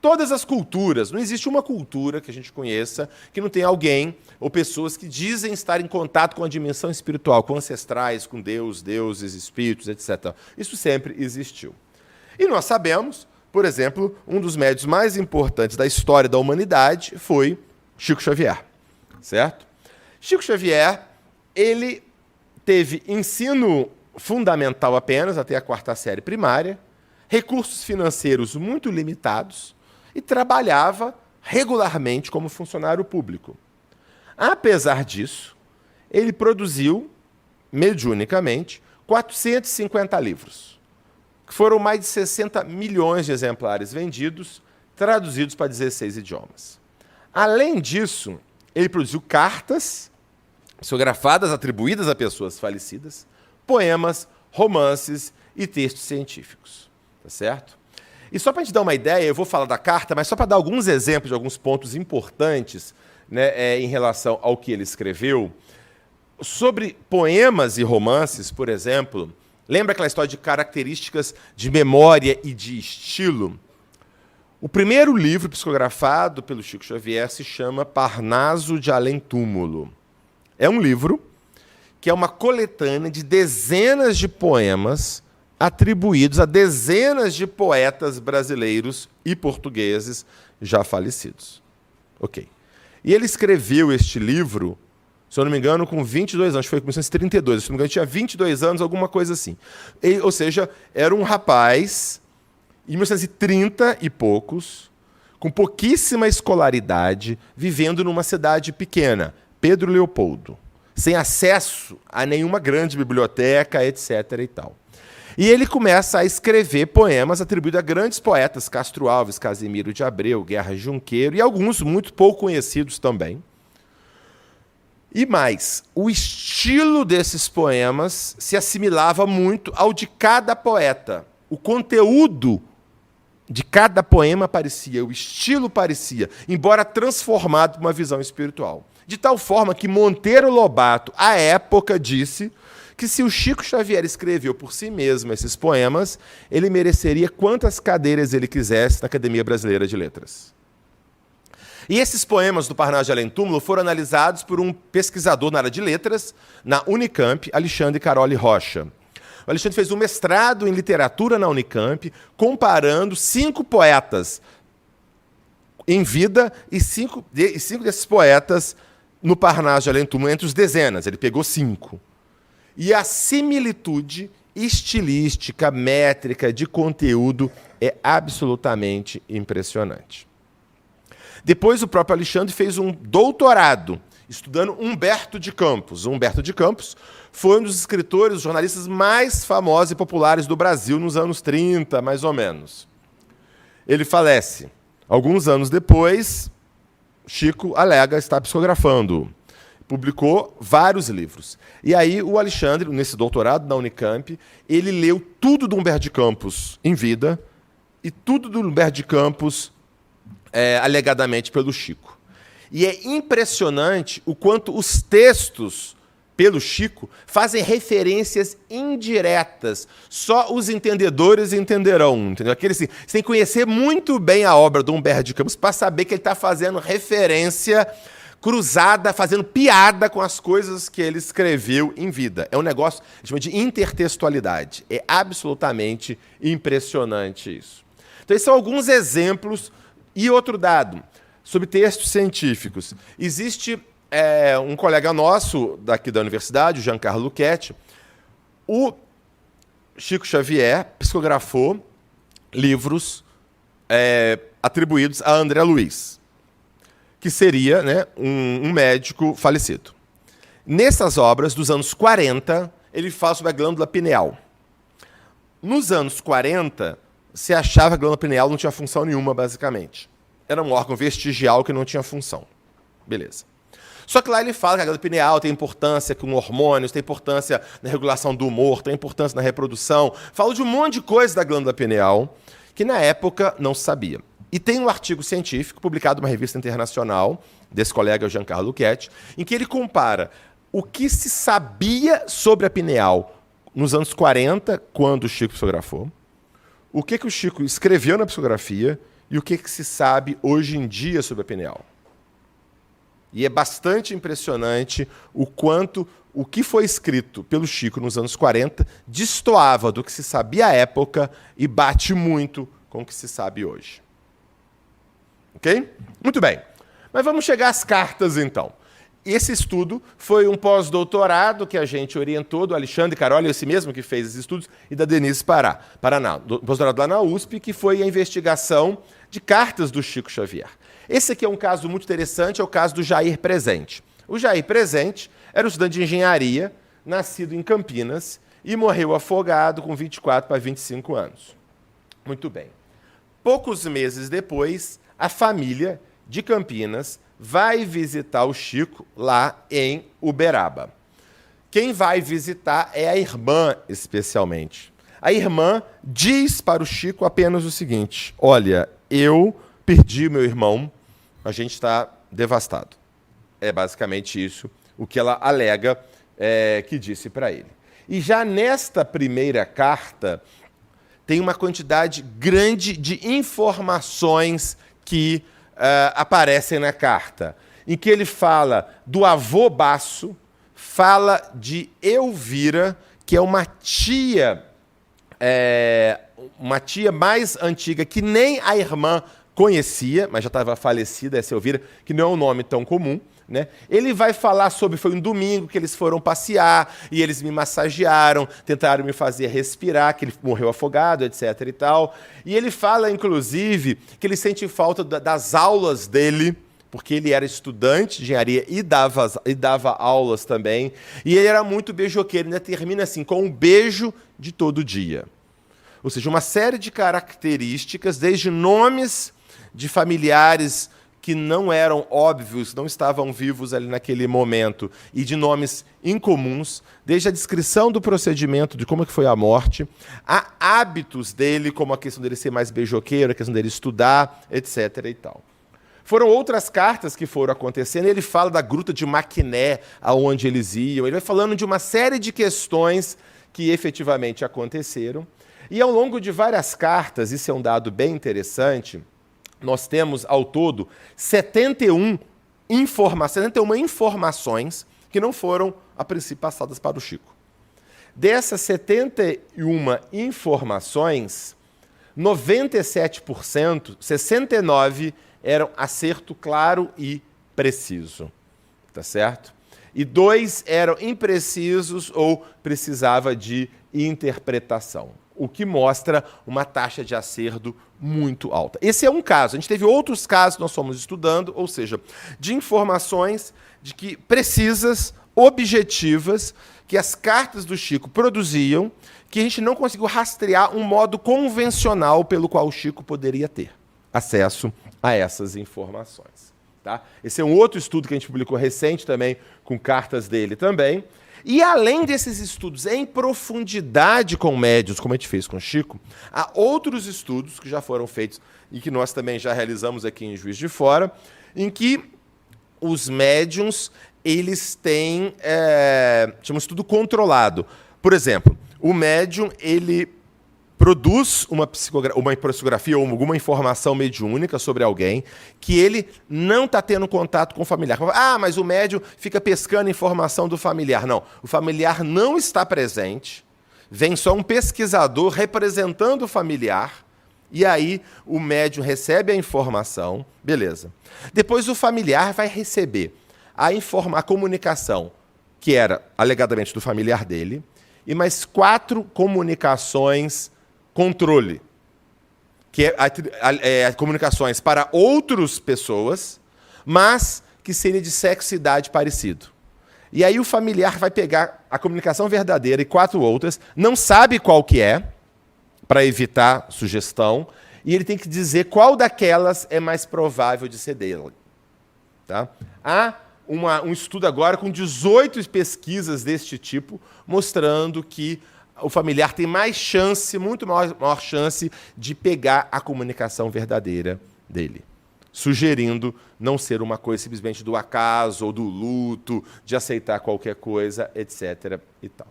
Todas as culturas, não existe uma cultura que a gente conheça que não tenha alguém ou pessoas que dizem estar em contato com a dimensão espiritual, com ancestrais, com Deus, deuses, espíritos, etc. Isso sempre existiu. E nós sabemos, por exemplo, um dos médiuns mais importantes da história da humanidade foi Chico Xavier, certo? Chico Xavier, ele teve ensino fundamental apenas, até a 4ª série primária, recursos financeiros muito limitados, e trabalhava regularmente como funcionário público. Apesar disso, ele produziu, mediunicamente, 450 livros, que foram mais de 60 milhões de exemplares vendidos, traduzidos para 16 idiomas. Além disso, ele produziu cartas psicografadas atribuídas a pessoas falecidas, poemas, romances e textos científicos. Tá certo? E só para a gente dar uma ideia, eu vou falar da carta, mas só para dar alguns exemplos de alguns pontos importantes, né, em relação ao que ele escreveu. Sobre poemas e romances, por exemplo, lembra aquela história de características de memória e de estilo? O primeiro livro psicografado pelo Chico Xavier se chama Parnaso de Além-Túmulo. É um livro que é uma coletânea de dezenas de poemas atribuídos a dezenas de poetas brasileiros e portugueses já falecidos. Ok. E ele escreveu este livro, se eu não me engano, com 22 anos, foi em 1932, se não me engano, tinha 22 anos, alguma coisa assim. Ou seja, era um rapaz, em 1930 e poucos, com pouquíssima escolaridade, vivendo numa cidade pequena, Pedro Leopoldo, sem acesso a nenhuma grande biblioteca, etc. e tal. E ele começa a escrever poemas atribuídos a grandes poetas, Castro Alves, Casimiro de Abreu, Guerra Junqueiro, e alguns muito pouco conhecidos também. E mais, o estilo desses poemas se assimilava muito ao de cada poeta. O conteúdo de cada poema parecia, o estilo parecia, embora transformado por uma visão espiritual. De tal forma que Monteiro Lobato, à época, disse que se o Chico Xavier escreveu por si mesmo esses poemas, ele mereceria quantas cadeiras ele quisesse na Academia Brasileira de Letras. E esses poemas do Parnaso de Além Túmulo foram analisados por um pesquisador na área de letras, na Unicamp, Alexandre Caroli Rocha. O Alexandre fez um mestrado em literatura na Unicamp, comparando 5 poetas em vida e 5 desses poetas no Parnaso de Além Túmulo, entre os dezenas. Ele pegou 5. E a similitude estilística, métrica, de conteúdo é absolutamente impressionante. Depois, o próprio Alexandre fez um doutorado estudando Humberto de Campos. O Humberto de Campos foi um dos escritores, jornalistas mais famosos e populares do Brasil nos anos 30, mais ou menos. Ele falece. Alguns anos depois, Chico alega estar psicografando. Publicou vários livros. E aí o Alexandre, nesse doutorado na Unicamp, ele leu tudo do Humberto de Campos em vida e tudo do Humberto de Campos alegadamente pelo Chico. E é impressionante o quanto os textos pelo Chico fazem referências indiretas. Só os entendedores entenderão. Entendeu? Você tem que conhecer muito bem a obra do Humberto de Campos para saber que ele está fazendo referência cruzada, fazendo piada com as coisas que ele escreveu em vida. É um negócio chama de intertextualidade. É absolutamente impressionante isso. Então, esses são alguns exemplos. E outro dado, sobre textos científicos. Existe um colega nosso daqui da universidade, o Giancarlo Lucchetti. O Chico Xavier psicografou livros atribuídos a André Luiz, que seria, né, um médico falecido. Nessas obras, dos anos 40, ele fala sobre a glândula pineal. Nos anos 40, se achava que a glândula pineal não tinha função nenhuma, basicamente. Era um órgão vestigial que não tinha função. Beleza. Só que lá ele fala que a glândula pineal tem importância com hormônios, tem importância na regulação do humor, tem importância na reprodução. Fala de um monte de coisa da glândula pineal que, na época, não se sabia. E tem um artigo científico publicado numa revista internacional, desse colega, o Giancarlo Lucchetti, em que ele compara o que se sabia sobre a pineal nos anos 40, quando o Chico psicografou, o que o Chico escreveu na psicografia e o que se sabe hoje em dia sobre a pineal. E é bastante impressionante o quanto o que foi escrito pelo Chico nos anos 40 destoava do que se sabia à época e bate muito com o que se sabe hoje. Ok? Muito bem. Mas vamos chegar às cartas, então. Esse estudo foi um pós-doutorado que a gente orientou, do Alexandre Caroli, esse mesmo que fez esses estudos, e da Denise Paraná, pós-doutorado lá na USP, que foi a investigação de cartas do Chico Xavier. Esse aqui é um caso muito interessante, é o caso do Jair Presente. O Jair Presente era um estudante de engenharia, nascido em Campinas, e morreu afogado com 24 para 25 anos. Muito bem. Poucos meses depois, a família de Campinas vai visitar o Chico lá em Uberaba. Quem vai visitar é a irmã, especialmente. A irmã diz para o Chico apenas o seguinte: olha, eu perdi meu irmão, a gente está devastado. É basicamente isso o que ela alega que disse para ele. E já nesta primeira carta, tem uma quantidade grande de informações que aparecem na carta, em que ele fala do avô Basso, fala de Elvira, que é uma tia mais antiga, que nem a irmã conhecia, mas já estava falecida, essa Elvira, que não é um nome tão comum, né? Ele vai falar sobre, foi um domingo que eles foram passear, e eles me massagearam, tentaram me fazer respirar, que ele morreu afogado, etc. e tal. E ele fala, inclusive, que ele sente falta das aulas dele, porque ele era estudante de engenharia e dava aulas também, e ele era muito beijoqueiro, ainda termina assim, com um beijo de todo dia. Ou seja, uma série de características, desde nomes de familiares que não eram óbvios, não estavam vivos ali naquele momento, e de nomes incomuns, desde a descrição do procedimento, de como que foi a morte, a hábitos dele, como a questão dele ser mais beijoqueiro, a questão dele estudar, etc. e tal. Foram outras cartas que foram acontecendo. Ele fala da gruta de Maquiné, aonde eles iam. Ele vai falando de uma série de questões que efetivamente aconteceram. E ao longo de várias cartas, isso é um dado bem interessante, nós temos ao todo 71 informações que não foram, a princípio, passadas para o Chico. Dessas 71 informações, 97%, 69% eram acerto claro e preciso, tá certo? E 2 eram imprecisos ou precisava de interpretação, o que mostra uma taxa de acerto muito alta. Esse é um caso. A gente teve outros casos que nós fomos estudando, ou seja, de informações de que precisas, objetivas, que as cartas do Chico produziam, que a gente não conseguiu rastrear um modo convencional pelo qual o Chico poderia ter acesso a essas informações. Tá? Esse é um outro estudo que a gente publicou recente também, com cartas dele também. E além desses estudos em profundidade com médiuns, como a gente fez com o Chico, há outros estudos que já foram feitos e que nós também já realizamos aqui em Juiz de Fora, em que os médiuns eles têm chama estudo controlado. Por exemplo, o médium ele produz uma psicografia ou alguma informação mediúnica sobre alguém que ele não está tendo contato com o familiar. Ah, mas o médium fica pescando informação do familiar. Não, o familiar não está presente, vem só um pesquisador representando o familiar, e aí o médium recebe a informação, beleza. Depois o familiar vai receber a comunicação, que era alegadamente do familiar dele, e mais 4 comunicações controle, que é comunicações para outras pessoas, mas que seria de sexo e idade parecido. E aí o familiar vai pegar a comunicação verdadeira e 4 outras, não sabe qual que é, para evitar sugestão, e ele tem que dizer qual daquelas é mais provável de ser dele. Tá? Há um estudo agora com 18 pesquisas deste tipo, mostrando que o familiar tem mais chance, muito maior chance de pegar a comunicação verdadeira dele, sugerindo não ser uma coisa simplesmente do acaso ou do luto, de aceitar qualquer coisa, etc. e tal.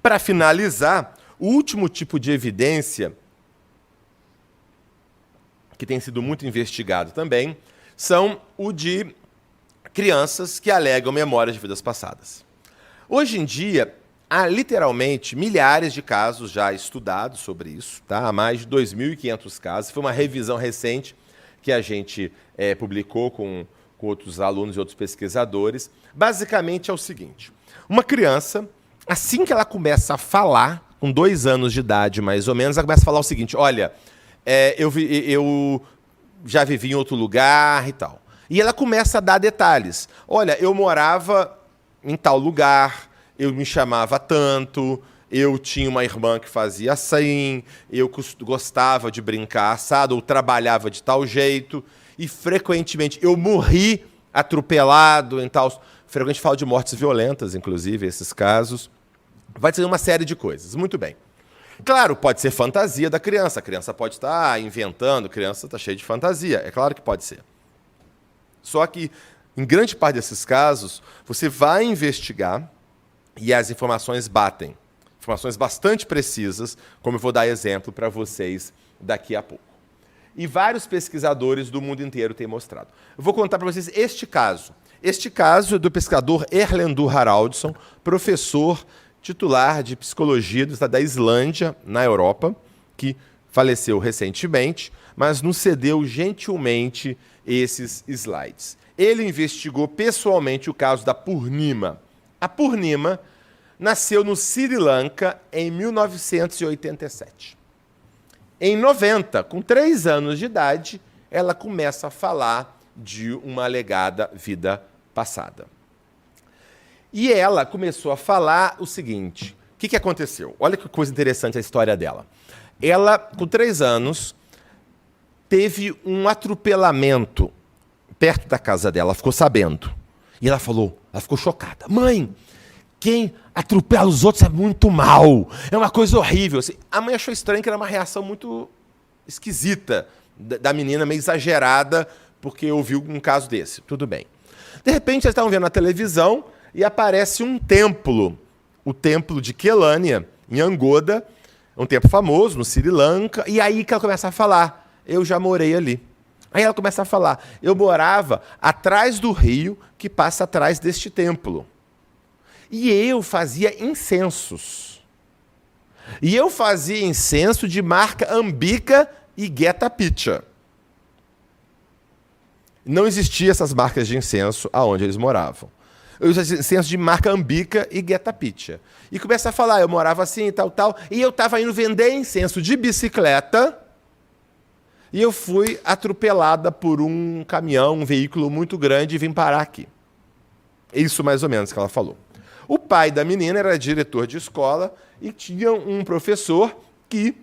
Para finalizar, o último tipo de evidência que tem sido muito investigado também são o de crianças que alegam memórias de vidas passadas. Hoje em dia, há literalmente milhares de casos já estudados sobre isso, tá? Há mais de 2.500 casos. Foi uma revisão recente que a gente publicou com outros alunos e outros pesquisadores. Basicamente é o seguinte: uma criança, assim que ela começa a falar, com 2 anos de idade mais ou menos, ela começa a falar o seguinte: olha, eu já vivi em outro lugar e tal. E ela começa a dar detalhes. Olha, eu morava em tal lugar, eu me chamava tanto, eu tinha uma irmã que fazia assim, eu gostava de brincar assado, ou trabalhava de tal jeito, e frequentemente eu morri atropelado em tal... Frequentemente falo de mortes violentas, inclusive, esses casos. Vai ser uma série de coisas. Muito bem. Claro, pode ser fantasia da criança. A criança pode estar inventando, a criança está cheia de fantasia. É claro que pode ser. Só que, em grande parte desses casos, você vai investigar e as informações batem. Informações bastante precisas, como eu vou dar exemplo para vocês daqui a pouco. E vários pesquisadores do mundo inteiro têm mostrado. Eu vou contar para vocês este caso. Este caso é do pesquisador Erlendur Haraldsson, professor titular de psicologia do estado da Islândia, na Europa, que faleceu recentemente, mas nos cedeu gentilmente esses slides. Ele investigou pessoalmente o caso da Purnima. A Purnima nasceu no Sri Lanka em 1987. Em 90, com 3 anos de idade, ela começa a falar de uma alegada vida passada. E ela começou a falar o seguinte: o que aconteceu? Olha que coisa interessante a história dela. Ela, com 3 anos, teve um atropelamento perto da casa dela, ela ficou sabendo. E ela ficou chocada. Mãe, quem atropela os outros é muito mal, é uma coisa horrível. Assim, a mãe achou estranho, que era uma reação muito esquisita da menina, meio exagerada porque ouviu um caso desse. Tudo bem. De repente, eles estavam vendo na televisão e aparece um templo, o templo de Kelania, em Angoda, um templo famoso, no Sri Lanka, e aí que ela começa a falar, eu já morei ali. Aí ela começa a falar, eu morava atrás do rio que passa atrás deste templo. E eu fazia incensos. E eu fazia incenso de marca Ambica e Geta Pitcha. Não existiam essas marcas de incenso aonde eles moravam. Eu usava incenso de marca Ambica e Geta Pitcha. E começa a falar, eu morava assim e tal, tal, e eu estava indo vender incenso de bicicleta, e eu fui atropelada por um caminhão, um veículo muito grande, e vim parar aqui. Isso mais ou menos que ela falou. O pai da menina era diretor de escola e tinha um professor que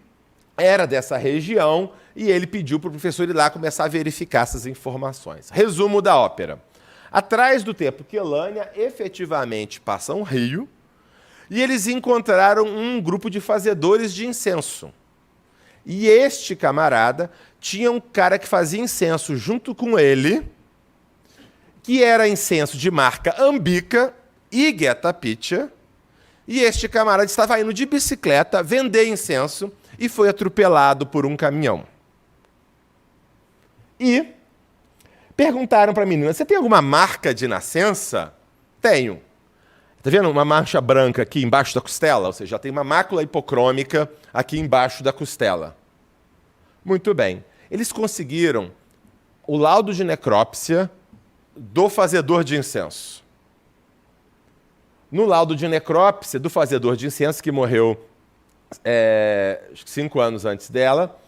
era dessa região e ele pediu para o professor ir lá começar a verificar essas informações. Resumo da ópera. Atrás do templo Kelania, efetivamente passa um rio e eles encontraram um grupo de fazedores de incenso. E este camarada tinha um cara que fazia incenso junto com ele, que era incenso de marca Ambica e Geta Pitcha, e este camarada estava indo de bicicleta vender incenso e foi atropelado por um caminhão. E perguntaram para a menina, você tem alguma marca de nascença? Tenho. Está vendo uma mancha branca aqui embaixo da costela? Ou seja, já tem uma mácula hipocrômica aqui embaixo da costela. Muito bem. Eles conseguiram o laudo de necrópsia do fazedor de incenso. No laudo de necrópsia do fazedor de incenso, que morreu 5 anos antes dela,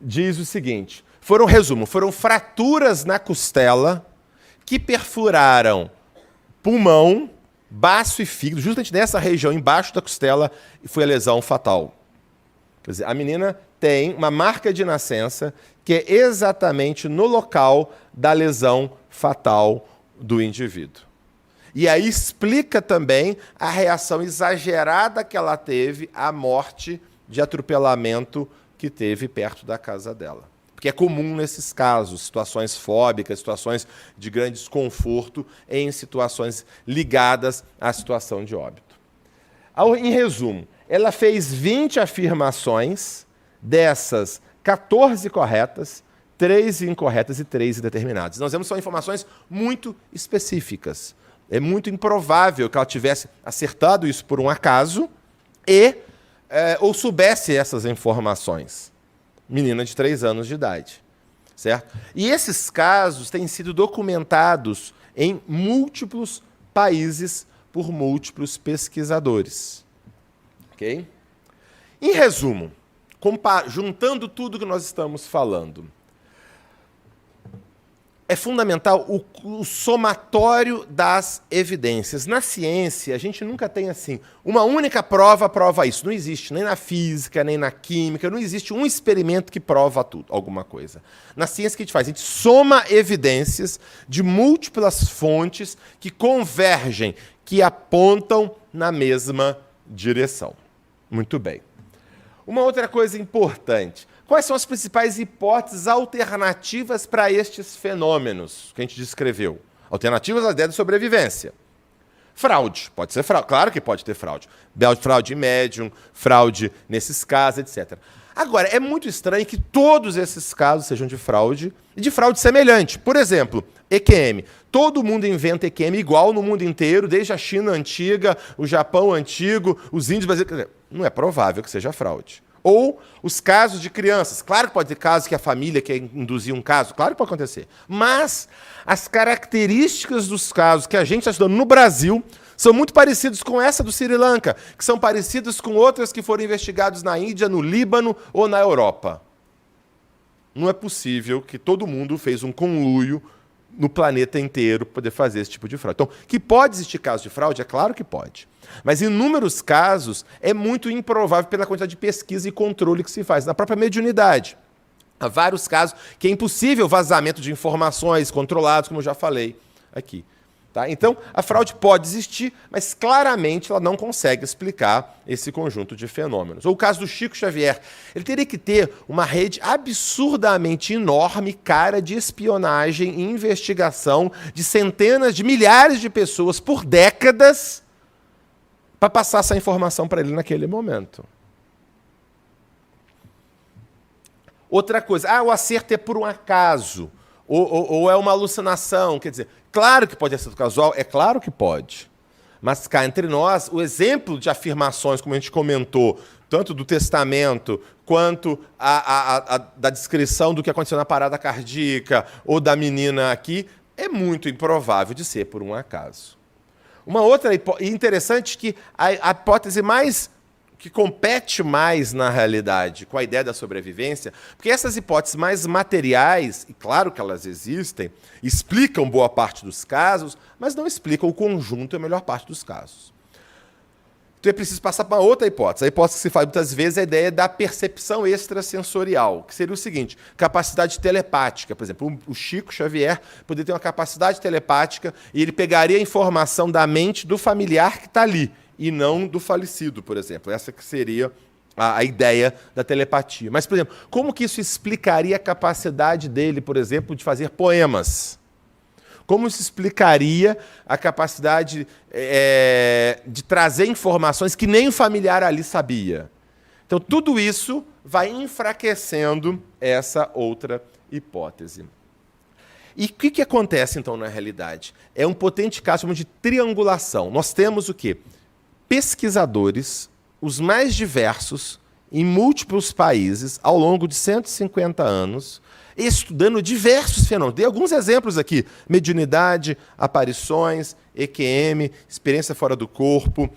diz o seguinte, foram fraturas na costela que perfuraram pulmão, baço e fígado, justamente nessa região embaixo da costela, e foi a lesão fatal. Quer dizer, a menina tem uma marca de nascença que é exatamente no local da lesão fatal do indivíduo. E aí explica também a reação exagerada que ela teve à morte de atropelamento que teve perto da casa dela. Porque é comum nesses casos, situações fóbicas, situações de grande desconforto em situações ligadas à situação de óbito. Em resumo, ela fez 20 afirmações, dessas 14 corretas, 3 incorretas e 3 indeterminadas. Nós vemos que são informações muito específicas. É muito improvável que ela tivesse acertado isso por um acaso ou soubesse essas informações. Menina de 3 anos de idade. Certo? E esses casos têm sido documentados em múltiplos países por múltiplos pesquisadores. Ok? Em resumo, juntando tudo que nós estamos falando, é fundamental o somatório das evidências. Na ciência, a gente nunca tem assim, uma única prova isso. Não existe, nem na física, nem na química, não existe um experimento que prova tudo, alguma coisa. Na ciência, o que a gente faz? A gente soma evidências de múltiplas fontes que convergem, que apontam na mesma direção. Muito bem. Uma outra coisa importante. Quais são as principais hipóteses alternativas para estes fenômenos que a gente descreveu? Alternativas à ideia de sobrevivência. Fraude. Pode ser fraude. Claro que pode ter fraude. Fraude médium, fraude nesses casos, etc. Agora, é muito estranho que todos esses casos sejam de fraude e de fraude semelhante. Por exemplo, EQM. Todo mundo inventa EQM igual no mundo inteiro, desde a China antiga, o Japão antigo, os índios brasileiros. Não é provável que seja fraude. Ou os casos de crianças. Claro que pode ter casos que a família quer induzir um caso, claro que pode acontecer. Mas as características dos casos que a gente está estudando no Brasil são muito parecidos com essa do Sri Lanka, que são parecidos com outras que foram investigadas na Índia, no Líbano ou na Europa. Não é possível que todo mundo fez um conluio no planeta inteiro para poder fazer esse tipo de fraude. Então, que pode existir caso de fraude? É claro que pode. Mas, em inúmeros casos, é muito improvável pela quantidade de pesquisa e controle que se faz. Na própria mediunidade, há vários casos que é impossível vazamento de informações controlados, como eu já falei aqui. Tá? Então, a fraude pode existir, mas claramente ela não consegue explicar esse conjunto de fenômenos. Ou o caso do Chico Xavier, ele teria que ter uma rede absurdamente enorme, cara, de espionagem e investigação de centenas, de milhares de pessoas por décadas para passar essa informação para ele naquele momento. Outra coisa, o acerto é por um acaso, ou é uma alucinação, quer dizer, claro que pode ser acerto casual, é claro que pode. Mas cá entre nós, o exemplo de afirmações, como a gente comentou, tanto do testamento, quanto da descrição do que aconteceu na parada cardíaca, ou da menina aqui, é muito improvável de ser por um acaso. Uma outra interessante que a hipótese que compete mais na realidade com a ideia da sobrevivência, porque essas hipóteses mais materiais, e claro que elas existem, explicam boa parte dos casos, mas não explicam o conjunto e a melhor parte dos casos. Então é preciso passar para outra hipótese. A hipótese que se fala muitas vezes é a ideia da percepção extrasensorial, que seria o seguinte, capacidade telepática. Por exemplo, o Chico Xavier poderia ter uma capacidade telepática e ele pegaria a informação da mente do familiar que está ali, e não do falecido, por exemplo. Essa que seria a ideia da telepatia. Mas, por exemplo, como que isso explicaria a capacidade dele, por exemplo, de fazer poemas? Como isso explicaria a capacidade de trazer informações que nem o familiar ali sabia? Então, tudo isso vai enfraquecendo essa outra hipótese. E o que acontece, então, na realidade? É um potente caso de triangulação. Nós temos o quê? Pesquisadores, os mais diversos, em múltiplos países, ao longo de 150 anos, estudando diversos fenômenos. Dei alguns exemplos aqui: mediunidade, aparições, EQM, experiência fora do corpo,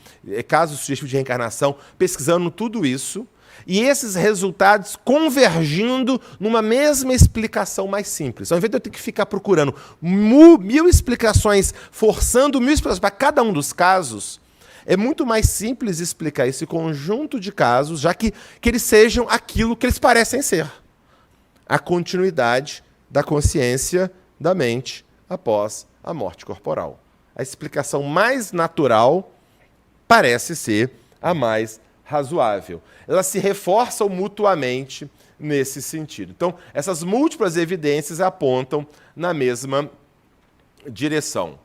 casos sugestivos de reencarnação, pesquisando tudo isso, e esses resultados convergindo numa mesma explicação mais simples. Ao invés de eu ter que ficar procurando mil explicações, forçando mil explicações para cada um dos casos, é muito mais simples explicar esse conjunto de casos, já que eles sejam aquilo que eles parecem ser. A continuidade da consciência da mente após a morte corporal. A explicação mais natural parece ser a mais razoável. Elas se reforçam mutuamente nesse sentido. Então, essas múltiplas evidências apontam na mesma direção.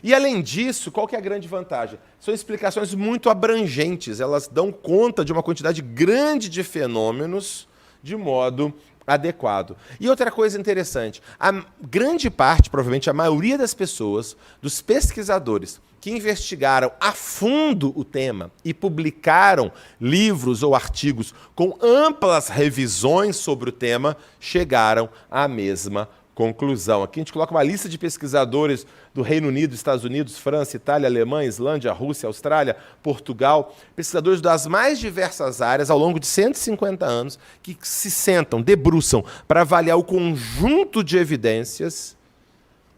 E, além disso, qual que é a grande vantagem? São explicações muito abrangentes, elas dão conta de uma quantidade grande de fenômenos de modo adequado. E outra coisa interessante, a grande parte, provavelmente a maioria das pessoas, dos pesquisadores que investigaram a fundo o tema e publicaram livros ou artigos com amplas revisões sobre o tema, chegaram à mesma conclusão. Aqui a gente coloca uma lista de pesquisadores do Reino Unido, Estados Unidos, França, Itália, Alemanha, Islândia, Rússia, Austrália, Portugal, pesquisadores das mais diversas áreas ao longo de 150 anos que se sentam, debruçam para avaliar o conjunto de evidências.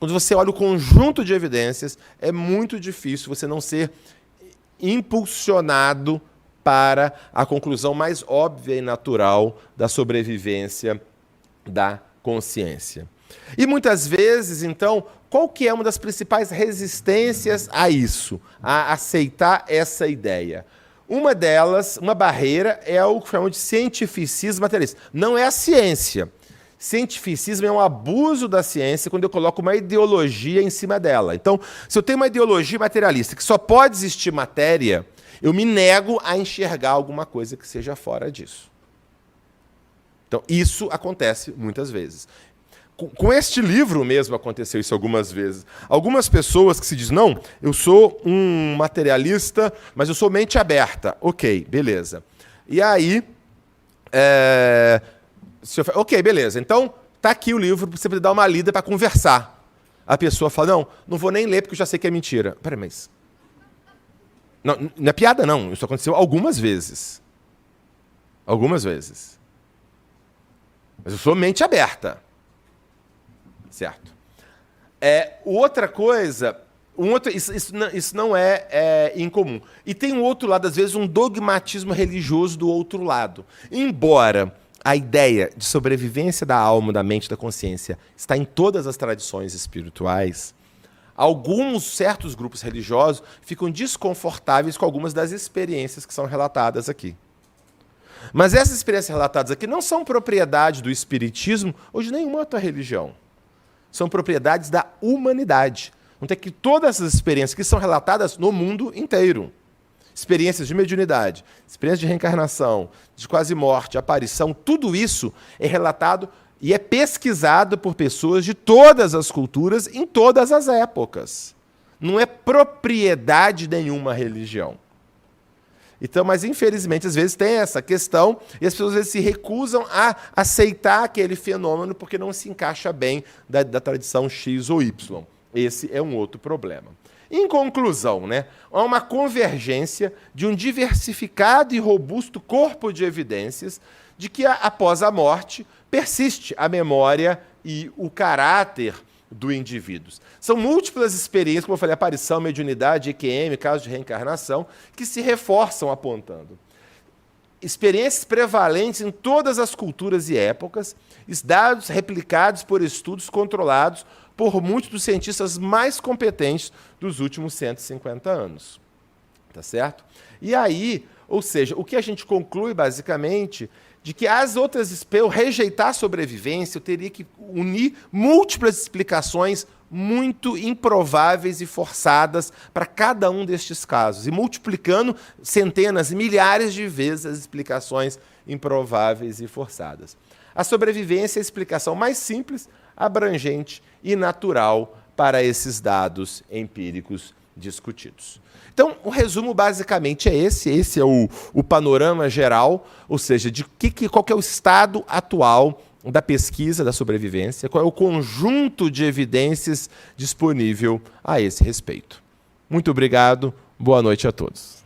Quando você olha o conjunto de evidências, é muito difícil você não ser impulsionado para a conclusão mais óbvia e natural da sobrevivência da consciência. E muitas vezes, então, qual que é uma das principais resistências a isso, a aceitar essa ideia? Uma delas, uma barreira, é o que chamamos de cientificismo materialista. Não é a ciência. Cientificismo é um abuso da ciência quando eu coloco uma ideologia em cima dela. Então, se eu tenho uma ideologia materialista que só pode existir matéria, eu me nego a enxergar alguma coisa que seja fora disso. Então, isso acontece muitas vezes. Com este livro mesmo aconteceu isso algumas vezes. Algumas pessoas que se dizem, não, eu sou um materialista, mas eu sou mente aberta. Ok, beleza. E aí, ok, beleza. Então, tá aqui o livro para você poder dar uma lida para conversar. A pessoa fala, não vou nem ler porque eu já sei que é mentira. Peraí, mas... Não é piada, não. Isso aconteceu algumas vezes. Algumas vezes. Mas eu sou mente aberta. Certo. Outra coisa, isso não é incomum. E tem um outro lado, às vezes, um dogmatismo religioso do outro lado. Embora a ideia de sobrevivência da alma, da mente, da consciência está em todas as tradições espirituais, alguns certos grupos religiosos ficam desconfortáveis com algumas das experiências que são relatadas aqui. Mas essas experiências relatadas aqui não são propriedade do espiritismo ou de nenhuma outra religião. São propriedades da humanidade. Então, é que todas essas experiências que são relatadas no mundo inteiro, experiências de mediunidade, experiências de reencarnação, de quase morte, aparição, tudo isso é relatado e é pesquisado por pessoas de todas as culturas, em todas as épocas. Não é propriedade de nenhuma religião. Então, mas infelizmente, às vezes tem essa questão e as pessoas às vezes se recusam a aceitar aquele fenômeno porque não se encaixa bem da tradição X ou Y. Esse é um outro problema. Em conclusão, há uma convergência de um diversificado e robusto corpo de evidências de que após a morte persiste a memória e o caráter do indivíduo. São múltiplas experiências, como eu falei, aparição, mediunidade, EQM, casos de reencarnação, que se reforçam apontando. Experiências prevalentes em todas as culturas e épocas, dados replicados por estudos controlados por muitos dos cientistas mais competentes dos últimos 150 anos. Tá certo? E aí, ou seja, o que a gente conclui, basicamente, de que as outras, para eu rejeitar a sobrevivência, eu teria que unir múltiplas explicações muito improváveis e forçadas para cada um destes casos, e multiplicando centenas, milhares de vezes as explicações improváveis e forçadas. A sobrevivência é a explicação mais simples, abrangente e natural para esses dados empíricos discutidos. Então, o resumo basicamente é esse é o panorama geral, ou seja, de qual que é o estado atual da pesquisa da sobrevivência, qual é o conjunto de evidências disponível a esse respeito. Muito obrigado, boa noite a todos.